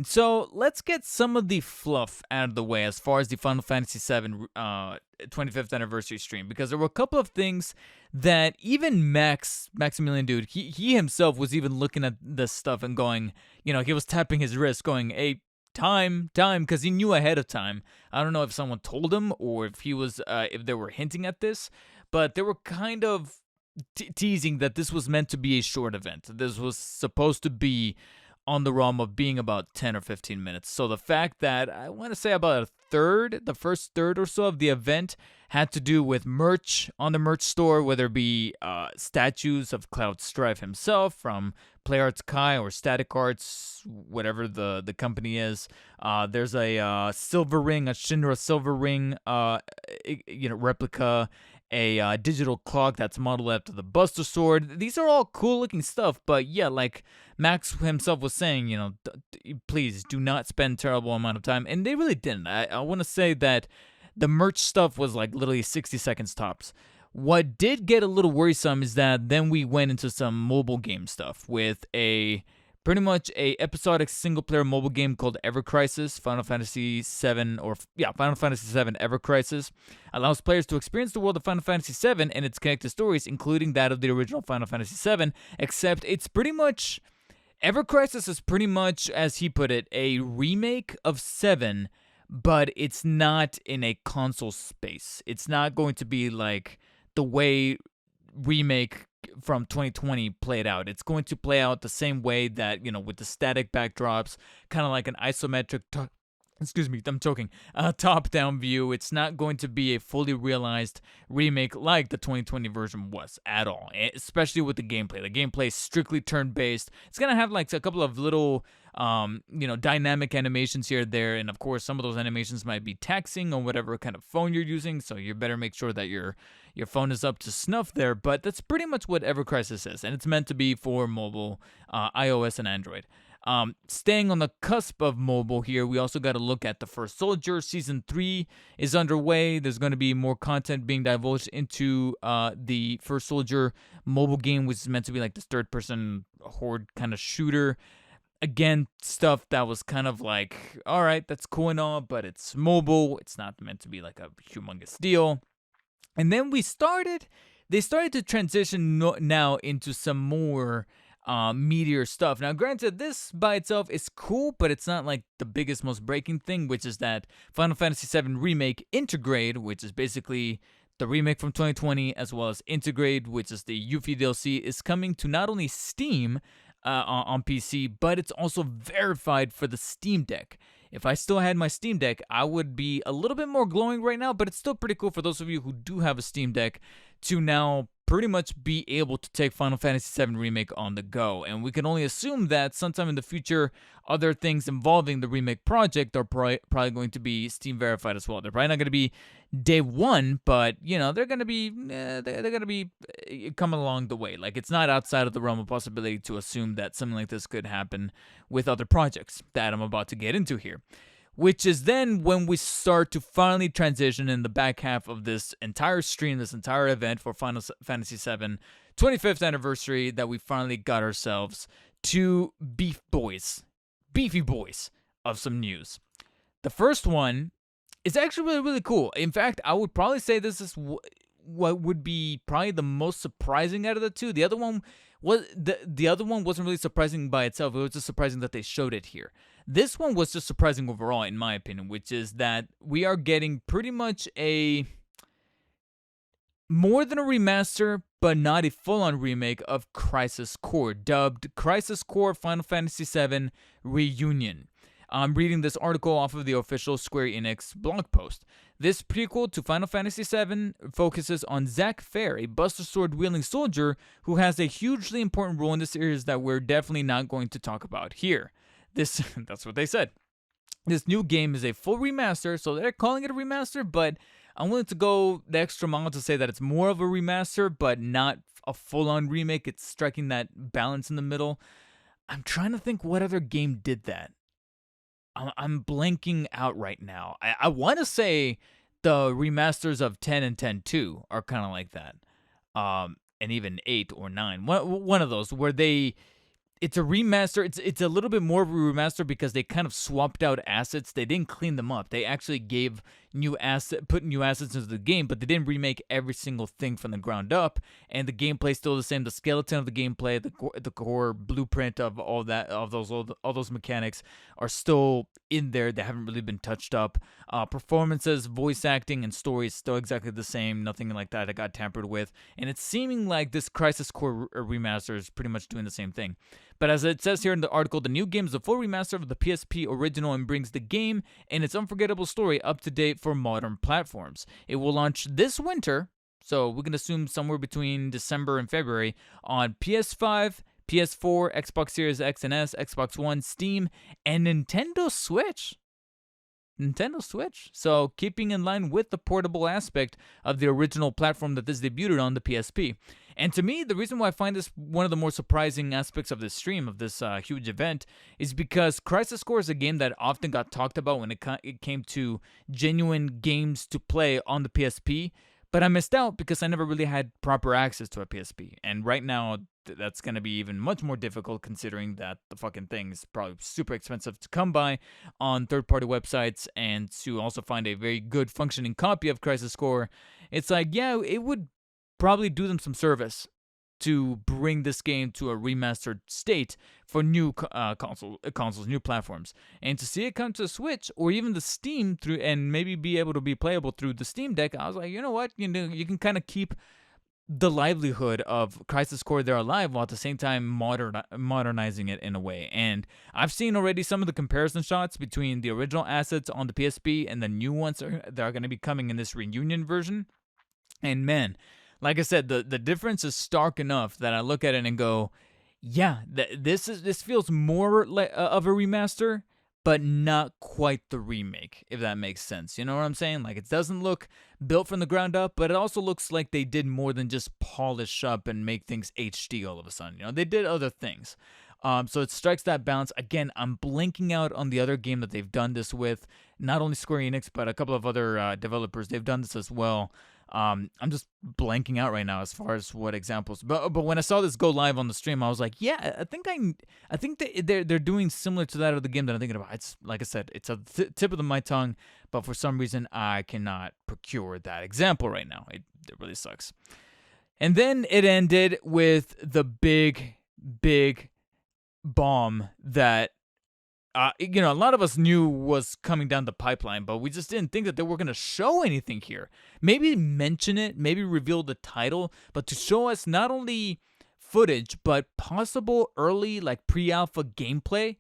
So let's get some of the fluff out of the way as far as the Final Fantasy VII 25th anniversary stream, because there were a couple of things that even Maximilian Dude, he himself was even looking at this stuff and going, he was tapping his wrist going, hey, time, because he knew ahead of time. I don't know if someone told him or if if they were hinting at this, but they were kind of teasing that this was meant to be a short event. This was supposed to be on the realm of being about 10 or 15 minutes. So the fact that I want to say about the first third or so of the event had to do with merch on the merch store, whether it be statues of Cloud Strife himself from PlayArts Kai or Static Arts, whatever the company is. There's a silver ring, a Shinra silver ring, replica, a digital clock that's modeled after the Buster Sword. These are all cool looking stuff, but yeah, like Max himself was saying, please do not spend terrible amount of time, and they really didn't. I want to say that the merch stuff was like literally 60 seconds tops. What did get a little worrisome is that then we went into some mobile game stuff with pretty much a episodic single-player mobile game called Ever Crisis. Final Fantasy VII Ever Crisis allows players to experience the world of Final Fantasy VII and its connected stories, including that of the original Final Fantasy VII, except it's pretty much... Ever Crisis is pretty much, as he put it, a remake of 7, but it's not in a console space. It's not going to be like the way remake from 2020 played out. It's going to play out the same way that, with the static backdrops, kind of like an isometric excuse me, I'm choking, top-down view. It's not going to be a fully realized remake like the 2020 version was at all, especially with the gameplay. The gameplay is strictly turn-based. It's going to have like a couple of little, dynamic animations here and there, and of course, some of those animations might be taxing on whatever kind of phone you're using, so you better make sure that your phone is up to snuff there, but that's pretty much what Ever Crisis is, and it's meant to be for mobile, iOS and Android. Staying on the cusp of mobile here, we also got to look at The First Soldier. Season 3 is underway. There's going to be more content being divulged into the First Soldier mobile game, which is meant to be like this third-person horde kind of shooter. Again, stuff that was kind of like, all right, that's cool and all, but it's mobile. It's not meant to be like a humongous deal. And then they started to transition now into some more meteor stuff. Now, granted, this by itself is cool, but it's not like the biggest, most breaking thing, which is that Final Fantasy VII Remake Intergrade, which is basically the remake from 2020, as well as Intergrade, which is the Yuffie DLC, is coming to not only Steam on PC, but it's also verified for the Steam Deck. If I still had my Steam Deck, I would be a little bit more glowing right now, but it's still pretty cool for those of you who do have a Steam Deck to now pretty much be able to take Final Fantasy VII Remake on the go. And we can only assume that sometime in the future, other things involving the remake project are probably going to be Steam verified as well. They're probably not going to be day one, but they're going to be coming along the way. Like, it's not outside of the realm of possibility to assume that something like this could happen with other projects that I'm about to get into here. Which is then when we start to finally transition in the back half of this entire stream, this entire event for Final Fantasy VII 25th anniversary, that we finally got ourselves to beefy boys of some news. The first one is actually really, really cool. In fact, I would probably say this is what would be probably the most surprising out of the two. The other one wasn't really surprising by itself. It was just surprising that they showed it here. This one was just surprising overall, in my opinion, which is that we are getting pretty much more than a remaster, but not a full-on remake of Crisis Core, dubbed Crisis Core Final Fantasy VII Reunion. I'm reading this article off of the official Square Enix blog post. This prequel to Final Fantasy VII focuses on Zack Fair, a Buster Sword-wielding soldier who has a hugely important role in the series that we're definitely not going to talk about here. That's what they said. This new game is a full remaster, so they're calling it a remaster, but I'm willing to go the extra mile to say that it's more of a remaster, but not a full-on remake. It's striking that balance in the middle. I'm trying to think what other game did that. I'm blanking out right now. I want to say the remasters of 10 and 10-2 are kind of like that. And even 8 or 9. One of those where it's a remaster. It's a little bit more of a remaster because they kind of swapped out assets. They didn't clean them up. They actually put new assets into the game, but they didn't remake every single thing from the ground up. And the gameplay is still the same. The skeleton of the gameplay, the core blueprint of all those mechanics are still in there. They haven't really been touched up. Performances, voice acting, and story is still exactly the same. Nothing like that got tampered with. And it's seeming like this Crisis Core remaster is pretty much doing the same thing. But as it says here in the article, the new game is a full remaster of the PSP original and brings the game and its unforgettable story up to date for modern platforms. It will launch this winter, so we can assume somewhere between December and February, on PS5, PS4, Xbox Series X and S, Xbox One, Steam, and Nintendo Switch. So keeping in line with the portable aspect of the original platform that this debuted on, the PSP. And to me, the reason why I find this one of the more surprising aspects of this stream, of this huge event, is because Crisis Core is a game that often got talked about when it came to genuine games to play on the PSP, but I missed out because I never really had proper access to a PSP. And right now, that's going to be even much more difficult, considering that the fucking thing is probably super expensive to come by on third-party websites, and to also find a very good functioning copy of Crisis Core. It's like, yeah, it would probably do them some service to bring this game to a remastered state for new consoles, new platforms. And to see it come to Switch or even the Steam and maybe be able to be playable through the Steam Deck, I was like, you know what? You can kind of keep the livelihood of Crisis Core They're Alive while at the same time modernizing it in a way. And I've seen already some of the comparison shots between the original assets on the PSP and the new ones that are going to be coming in this reunion version. And man, like I said, the difference is stark enough that I look at it and go, yeah, this feels more like of a remaster, but not quite the remake, if that makes sense. You know what I'm saying? Like, it doesn't look built from the ground up, but it also looks like they did more than just polish up and make things HD all of a sudden. You know, they did other things. So it strikes that balance. Again, I'm blinking out on the other game that they've done this with. Not only Square Enix, but a couple of other developers. They've done this as well. I'm just blanking out right now as far as what examples. But when I saw this go live on the stream, I was like, yeah, I think they're doing similar to that of the game that I'm thinking about. It's like I said, it's a tip of my tongue, but for some reason I cannot procure that example right now. It really sucks. And then it ended with the big bomb that a lot of us knew was coming down the pipeline, but we just didn't think that they were going to show anything here. Maybe mention it, maybe reveal the title, but to show us not only footage, but possible early, like, pre-alpha gameplay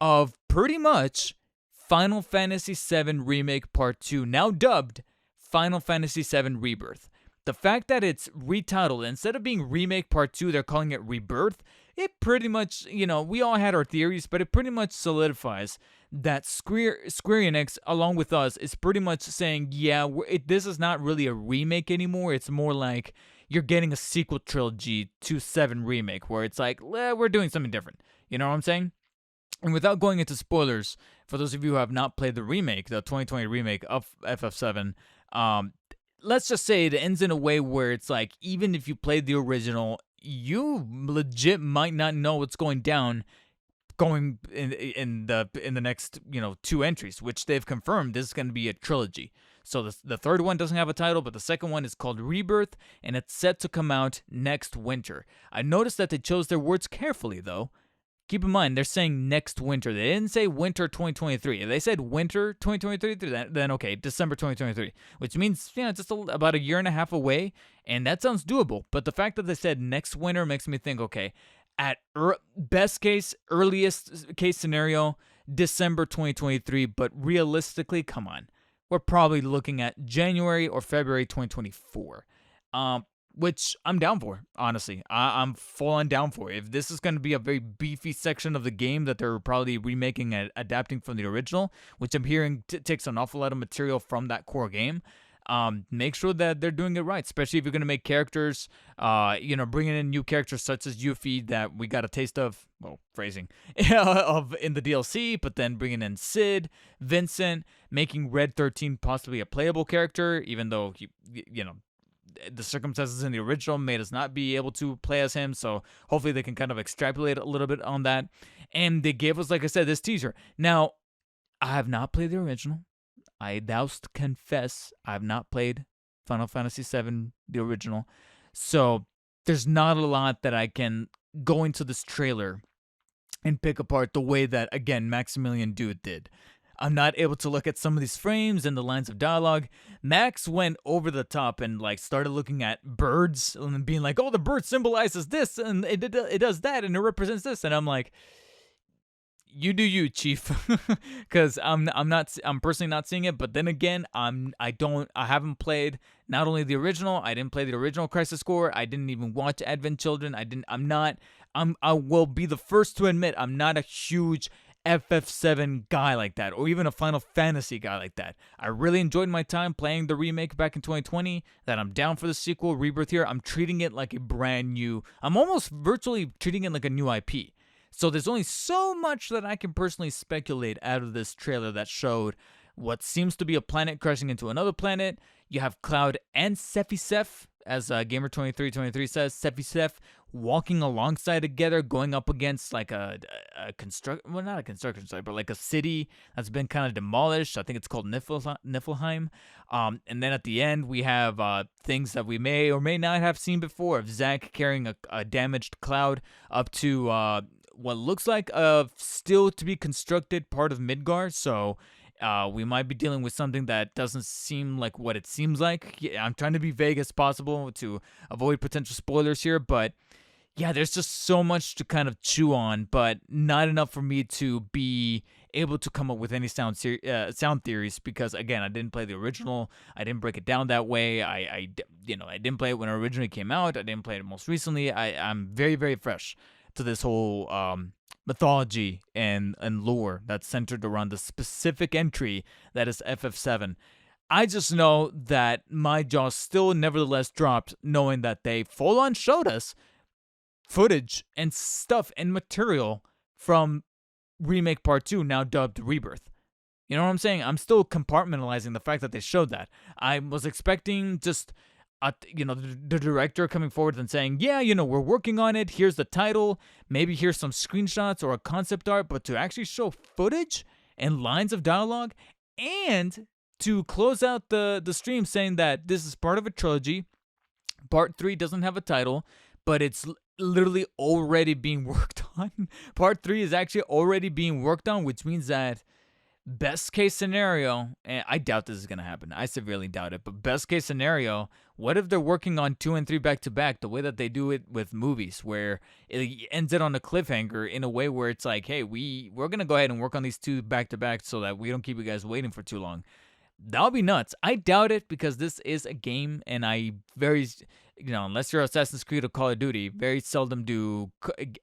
of pretty much Final Fantasy VII Remake Part 2, now dubbed Final Fantasy VII Rebirth. The fact that it's retitled, instead of being Remake Part 2, they're calling it Rebirth, it pretty much, we all had our theories, but it pretty much solidifies that Square Enix, along with us, is pretty much saying, yeah, this is not really a remake anymore. It's more like you're getting a sequel trilogy to 7 Remake, where it's like, we're doing something different. You know what I'm saying? And without going into spoilers, for those of you who have not played the remake, the 2020 remake of FF7, let's just say it ends in a way where it's like, even if you played the original, you legit might not know what's going down going in the next 2 entries, which they've confirmed this is going to be a trilogy. So the third one doesn't have a title, but the second one is called Rebirth, and it's set to come out next winter. I noticed that they chose their words carefully, though. Keep in mind, they're saying next winter. They didn't say winter 2023. If they said winter 2023, then okay, December 2023, which means, just about a year and a half away, and that sounds doable. But the fact that they said next winter makes me think, okay, at best case, earliest case scenario, December 2023, but realistically, come on, we're probably looking at January or February 2024. Which I'm down for, honestly. I'm full on down for. If this is going to be a very beefy section of the game that they're probably remaking and adapting from the original, which I'm hearing takes an awful lot of material from that core game, make sure that they're doing it right, especially if you're going to make characters, bringing in new characters such as Yuffie that we got a taste of, phrasing, of in the DLC, but then bringing in Cid, Vincent, making Red 13 possibly a playable character, even though the circumstances in the original made us not be able to play as him, so hopefully they can kind of extrapolate a little bit on that. And they gave us, like I said, this teaser. Now, I have not played the original. I thou'st confess I have not played Final Fantasy VII, the original. So there's not a lot that I can go into this trailer and pick apart the way that, again, Maximilian Dude did. I'm not able to look at some of these frames and the lines of dialogue. Max went over the top and started looking at birds and being like, "Oh, the bird symbolizes this and it does that and it represents this." And I'm like, "You do you, Chief," because I'm personally not seeing it. But then again, I haven't played not only the original. I didn't play the original Crisis Core. I didn't even watch Advent Children. I will be the first to admit I'm not a huge FF7 guy like that, or even a Final Fantasy guy like that. I really enjoyed my time playing the remake back in 2020, that I'm down for the sequel, Rebirth here. I'm treating it like a brand new, I'm almost virtually treating it like a new IP. So there's only so much that I can personally speculate out of this trailer that showed what seems to be a planet crashing into another planet. You have Cloud and Sephiseph, as Gamer2323 says, Sephiseph walking alongside together, going up against like not a construction site, but like a city that's been kind of demolished. I think it's called Niflheim. And then at the end, we have things that we may or may not have seen before, of Zack carrying a damaged Cloud up to what looks like a still to be constructed part of Midgar. So We might be dealing with something that doesn't seem like what it seems like. Yeah, I'm trying to be vague as possible to avoid potential spoilers here, but yeah, there's just so much to kind of chew on, but not enough for me to be able to come up with any sound theories because again, I didn't play the original. I didn't break it down that way. I didn't play it when it originally came out. I didn't play it most recently. I'm very, very fresh to this whole mythology and lore that's centered around the specific entry that is FF7. I just know that my jaw still nevertheless dropped knowing that they full on showed us footage and stuff and material from Remake Part 2, now dubbed Rebirth. You know what I'm saying? I'm still compartmentalizing the fact that they showed that. I was expecting just, the director coming forward and saying, yeah, we're working on it. Here's the title. Maybe here's some screenshots or a concept art. But to actually show footage and lines of dialogue and to close out the stream saying that this is part of a trilogy. Part 3 doesn't have a title, but it's literally already being worked on. Part 3 is actually already being worked on, which means that best case scenario, and I doubt this is going to happen. I severely doubt it. But best case scenario, what if they're working on 2 and 3 back to back the way that they do it with movies, where it ends it on a cliffhanger in a way where it's like, hey, we're going to go ahead and work on these 2 back to back so that we don't keep you guys waiting for too long. That would be nuts. I doubt it because this is a game, and unless you're Assassin's Creed or Call of Duty, very seldom do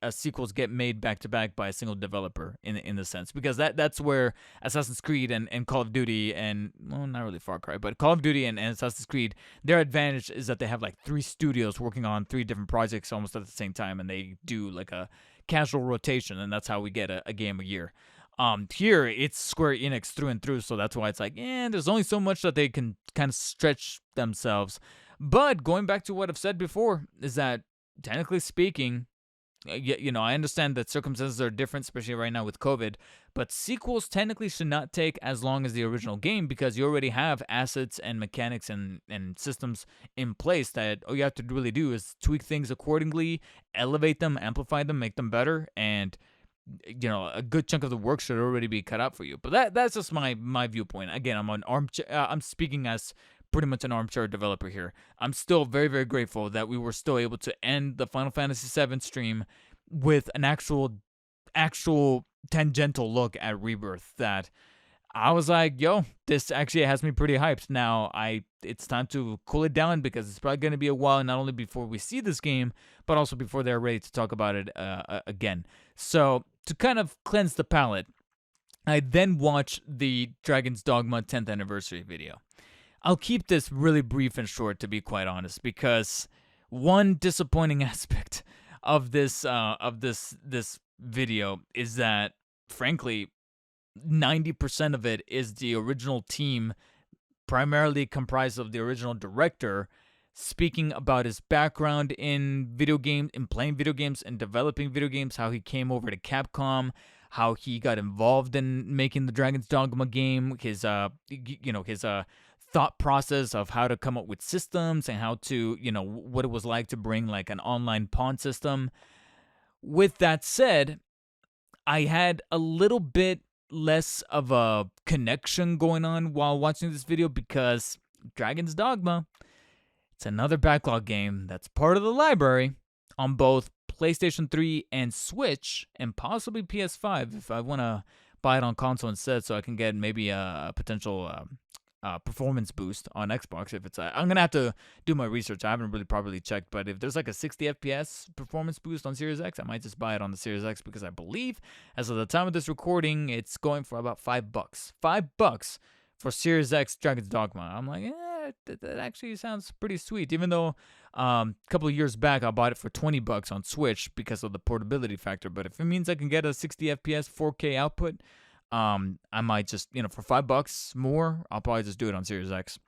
sequels get made back to back by a single developer in the sense, because that's where Assassin's Creed and Call of Duty and, well, not really Far Cry, but Call of Duty and Assassin's Creed, their advantage is that they have like 3 studios working on 3 different projects almost at the same time, and they do like a casual rotation, and that's how we get a game a year. Here it's Square Enix through and through, so that's why it's like, there's only so much that they can kind of stretch themselves. But going back to what I've said before, is that technically speaking, I understand that circumstances are different, especially right now with COVID, but sequels technically should not take as long as the original game because you already have assets and mechanics and systems in place that all you have to really do is tweak things accordingly, elevate them, amplify them, make them better, and a good chunk of the work should already be cut out for you. But that's just my viewpoint. Again, I'm speaking as pretty much an armchair developer here. I'm still very, very grateful that we were still able to end the Final Fantasy VII stream with an actual tangential look at Rebirth that I was like, yo, this actually has me pretty hyped. Now, it's time to cool it down because it's probably going to be a while, not only before we see this game, but also before they're ready to talk about it again. So, to kind of cleanse the palate, I then watched the Dragon's Dogma 10th anniversary video. I'll keep this really brief and short, to be quite honest, because one disappointing aspect of this video is that, frankly, 90% of it is the original team, primarily comprised of the original director, speaking about his background in playing video games and developing video games, how he came over to Capcom, how he got involved in making the Dragon's Dogma game, his thought process of how to come up with systems and how to, what it was like to bring like an online pawn system. With that said, I had a little bit less of a connection going on while watching this video because Dragon's Dogma, it's another backlog game that's part of the library on both PlayStation 3 and Switch and possibly PS5 if I want to buy it on console instead so I can get maybe a potential performance boost on Xbox. If it's I'm gonna have to do my research. I haven't really properly checked, but if there's like a 60 FPS performance boost on Series X, I might just buy it on the Series X because I believe as of the time of this recording, it's going for about $5. $5 for Series X Dragon's Dogma. I'm like, that actually sounds pretty sweet. Even though a couple of years back I bought it for $20 on Switch because of the portability factor. But if it means I can get a 60 FPS 4K output, I might just, for $5 more, I'll probably just do it on Series X.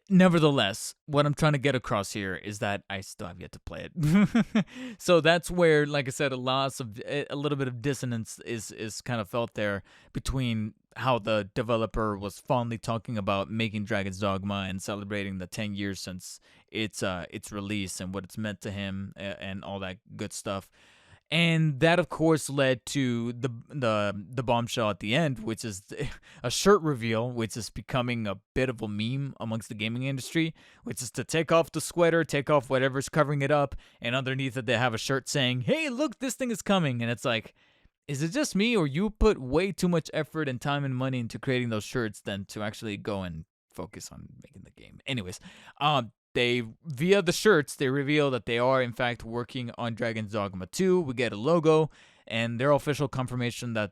Nevertheless, what I'm trying to get across here is that I still have yet to play it. So that's where, like I said, a little bit of dissonance is kind of felt there between how the developer was fondly talking about making Dragon's Dogma and celebrating the 10 years since its release and what it's meant to him and all that good stuff. And that, of course, led to the bombshell at the end, which is a shirt reveal, which is becoming a bit of a meme amongst the gaming industry, which is to take off the sweater, take off whatever's covering it up, and underneath it they have a shirt saying, "Hey, look, this thing is coming." And it's like, is it just me, or you put way too much effort and time and money into creating those shirts than to actually go and focus on making the game? Anyways, they, via the shirts, they reveal that they are in fact working on Dragon's Dogma 2. We get a logo and their official confirmation that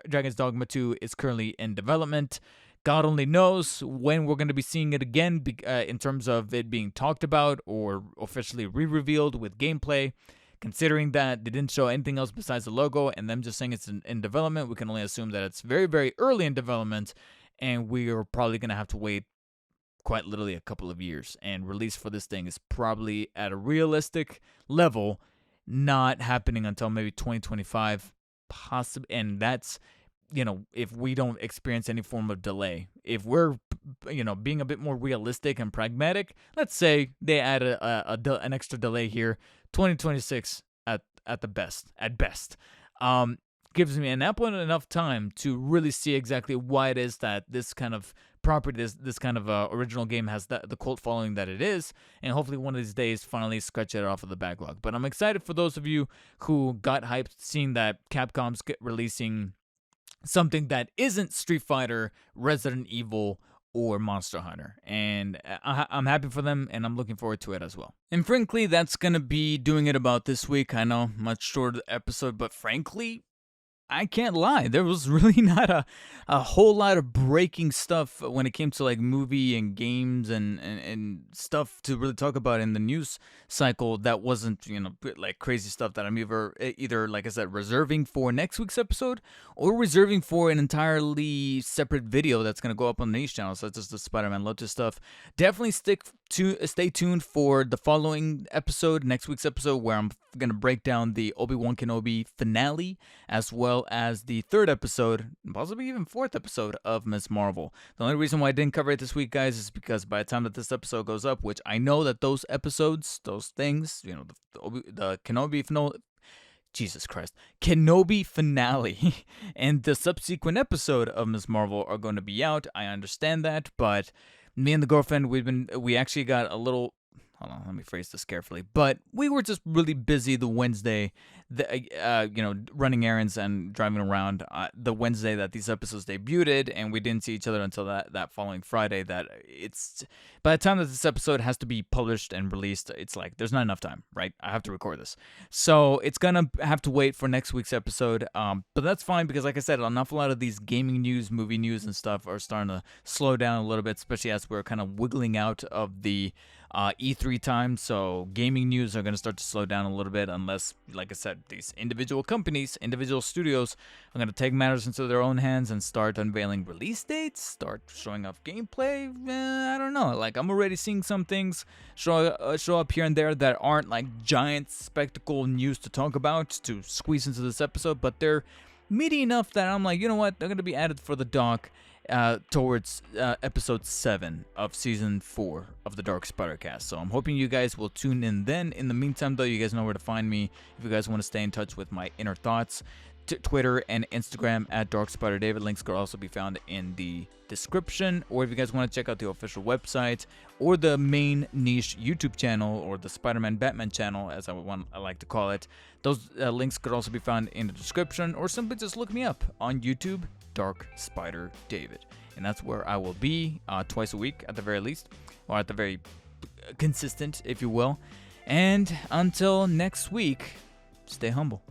Dragon's Dogma 2 is currently in development. God only knows when we're going to be seeing it again in terms of it being talked about or officially re-revealed with gameplay. Considering that they didn't show anything else besides the logo and them just saying it's in development, we can only assume that it's very, very early in development, and we are probably going to have to wait quite literally a couple of years, and release for this thing is probably at a realistic level not happening until maybe 2025 possibly, and that's, if we don't experience any form of delay. If we're being a bit more realistic and pragmatic, let's say they add an extra delay here, 2026 at best. Gives me an ample enough time to really see exactly why it is that this kind of property, this kind of original game has the cult following that it is, and hopefully one of these days finally scratch it off of the backlog. But I'm excited for those of you who got hyped seeing that Capcom's releasing something that isn't Street Fighter, Resident Evil, or Monster Hunter, and I'm happy for them, and I'm looking forward to it as well. And frankly, that's gonna be doing it about this week. I know, much shorter episode, but frankly, I can't lie, there was really not a whole lot of breaking stuff when it came to like movie and games and stuff to really talk about in the news cycle that wasn't, like crazy stuff that I'm either, like I said, reserving for next week's episode or reserving for an entirely separate video that's going to go up on the niche channel, such as the Spider-Man Lotus stuff. Definitely stay tuned for the following episode, next week's episode, where I'm going to break down the Obi-Wan Kenobi finale, as well as the third episode, possibly even fourth episode of Ms. Marvel. The only reason why I didn't cover it this week, guys, is because by the time that this episode goes up, which I know that those episodes, those things, the Kenobi finale, Jesus Christ, Kenobi finale and the subsequent episode of Ms. Marvel are going to be out. I understand that, but me and the girlfriend, we actually got a little, hold on, let me phrase this carefully, but we were just really busy the Wednesday, running errands and driving around the Wednesday that these episodes debuted, and we didn't see each other until that following Friday. That it's, by the time that this episode has to be published and released, it's like there's not enough time, right? I have to record this, so it's gonna have to wait for next week's episode. But that's fine, because like I said, an awful lot of these gaming news, movie news, and stuff are starting to slow down a little bit, especially as we're kind of wiggling out of the E3 time. So gaming news are going to start to slow down a little bit, unless, like I said, these individual companies, individual studios are going to take matters into their own hands and start unveiling release dates, start showing off gameplay. I don't know, like I'm already seeing some things show up here and there that aren't like giant spectacle news to talk about to squeeze into this episode, but they're meaty enough that I'm like, you know what, they're going to be added for the doc towards episode 7 of season 4 of the DarkspiderCast. So I'm hoping you guys will tune in then. In the meantime, though, you guys know where to find me if you guys want to stay in touch with my inner thoughts. Twitter and Instagram at DarkspiderDavid. Links could also be found in the description. Or if you guys want to check out the official website or the main niche YouTube channel, or the Spider-Man Batman channel, as I like to call it, those links could also be found in the description. Or simply just look me up on YouTube, DarkspiderDavid, and that's where I will be twice a week at the very least, or at the very consistent, if you will. And until next week, stay humble.